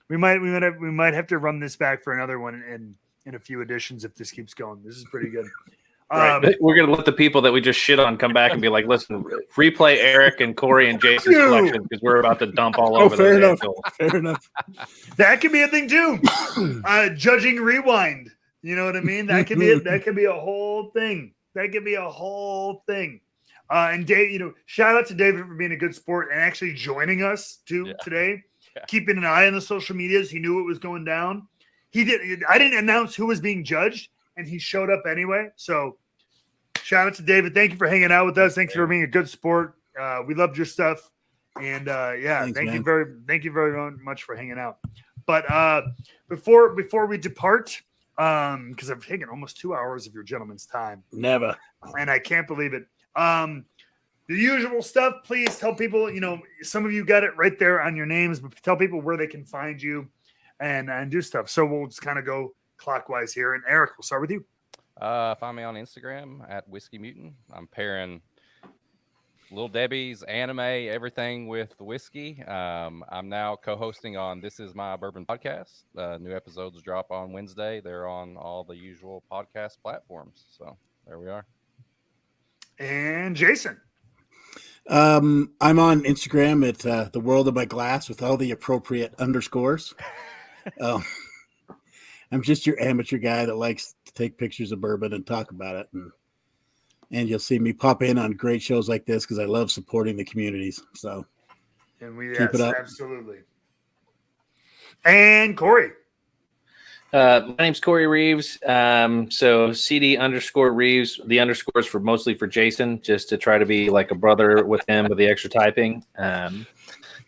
We might have to run this back for another one in a few editions if this keeps going. This is pretty good. Right. We're gonna let the people that we just shit on come back and be like, "Listen, replay Eric and Corey and Jason's collection because we're about to dump all over." Fair those enough. assholes." Fair enough. That could be a thing too. Judging rewind. You know what I mean? That could be a whole thing. That could be a whole thing. And Dave, shout out to David for being a good sport and actually joining us today. Yeah. Keeping an eye on the social medias. He knew what was going down. He did. I didn't announce who was being judged, and he showed up anyway. So shout out to David. Thank you for hanging out with us. Thanks for being a good sport. We loved your stuff. And Thanks, thank man. you very much for hanging out. But before we depart, because I've taken almost 2 hours of your gentleman's time. Never. And I can't believe it. The usual stuff, please tell people, some of you got it right there on your names, but tell people where they can find you and do stuff. So we'll just kind of go clockwise here. And Eric, we'll start with you. Find me on Instagram at Whiskey Mutant. I'm pairing Little Debbie's anime, everything with whiskey. I'm now co-hosting on This Is My Bourbon podcast. New episodes drop on Wednesday. They're on all the usual podcast platforms. So there we are. And Jason. I'm on Instagram at the World of My Glass with all the appropriate underscores. I'm just your amateur guy that likes to take pictures of bourbon and talk about it. And you'll see me pop in on great shows like this because I love supporting the communities. So keep it up. Absolutely. And Corey. My name's Corey Reeves. So CD_Reeves, the underscores mostly for Jason, just to try to be like a brother with him with the extra typing.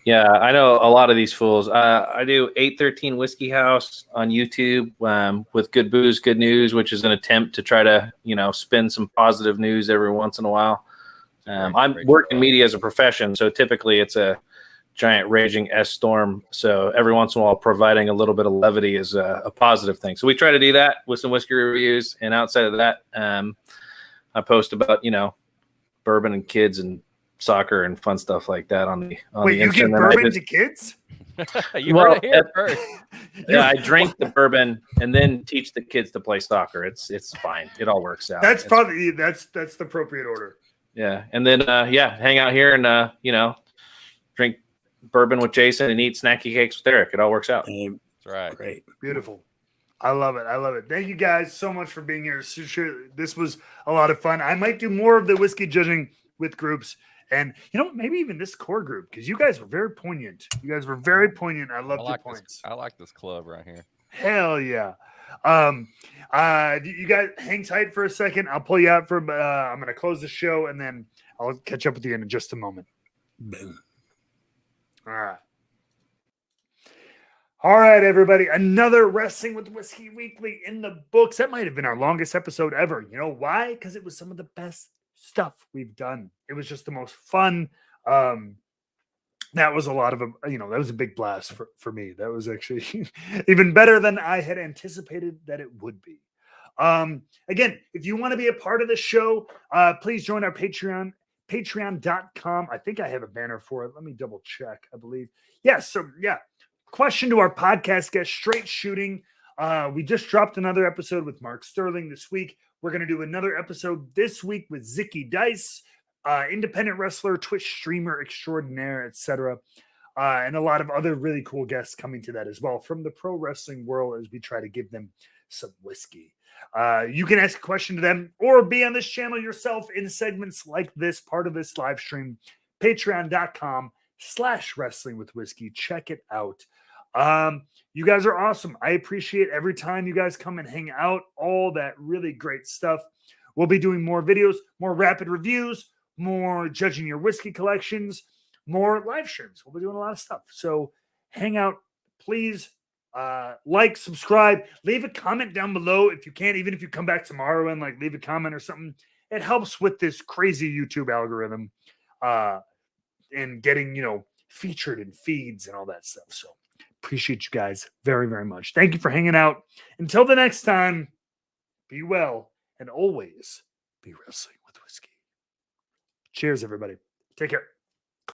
Yeah, I know a lot of these fools. I do 813 Whiskey House on YouTube with Good Booze, Good News, which is an attempt to try to, spin some positive news every once in a while. I'm working media as a profession, so typically it's a giant raging S-storm. So every once in a while, providing a little bit of levity is a positive thing. So we try to do that with some whiskey reviews. And outside of that, I post about, bourbon and kids and soccer and fun stuff like that on the Wait, you give bourbon to kids? You heard it here first. Yeah, I drink the bourbon and then teach the kids to play soccer. It's fine. It all works out. That's probably that's the appropriate order. Yeah, and then hang out here and drink bourbon with Jason and eat snacky cakes with Eric. It all works out. That's right. Great. Beautiful. I love it. Thank you guys so much for being here. This was a lot of fun. I might do more of the whiskey judging with groups. And, maybe even this core group, because you guys were very poignant. I loved your points. I like this club right here. Hell yeah. You guys hang tight for a second. I'll pull you out for, I'm going to close the show, and then I'll catch up with you in just a moment. Boom. All right, everybody. Another Wrestling with Whiskey Weekly in the books. That might have been our longest episode ever. You know why? Because it was some of the best stuff we've done. It was just the most fun. That was a lot of them. That was a big blast for me. That was actually even better than I had anticipated that it would be. Again, if you want to be a part of the show, please join our Patreon, patreon.com. I think I have a banner for it. Let me double check. I believe. Yes. So yeah. Question to our podcast guest, Straight Shooting. We just dropped another episode with Mark Sterling this week. We're going to do another episode this week with Zicky Dice, independent wrestler, Twitch streamer extraordinaire, etc. And a lot of other really cool guests coming to that as well from the pro wrestling world as we try to give them some whiskey. You can ask a question to them or be on this channel yourself in segments like this, part of this live stream. Patreon.com/wrestlingwithwhiskey. Check it out. You guys are awesome. I appreciate every time you guys come and hang out, all that really great stuff. We'll be doing more videos, more rapid reviews, more judging your whiskey collections, more live streams. We'll be doing a lot of stuff. So hang out, please. Like, subscribe, leave a comment down below if you can, even if you come back tomorrow and leave a comment or something. It helps with this crazy YouTube algorithm and getting, featured in feeds and all that stuff. So appreciate you guys very, very much. Thank you for hanging out. Until the next time, be well and always be wrestling with whiskey. Cheers, everybody. Take care.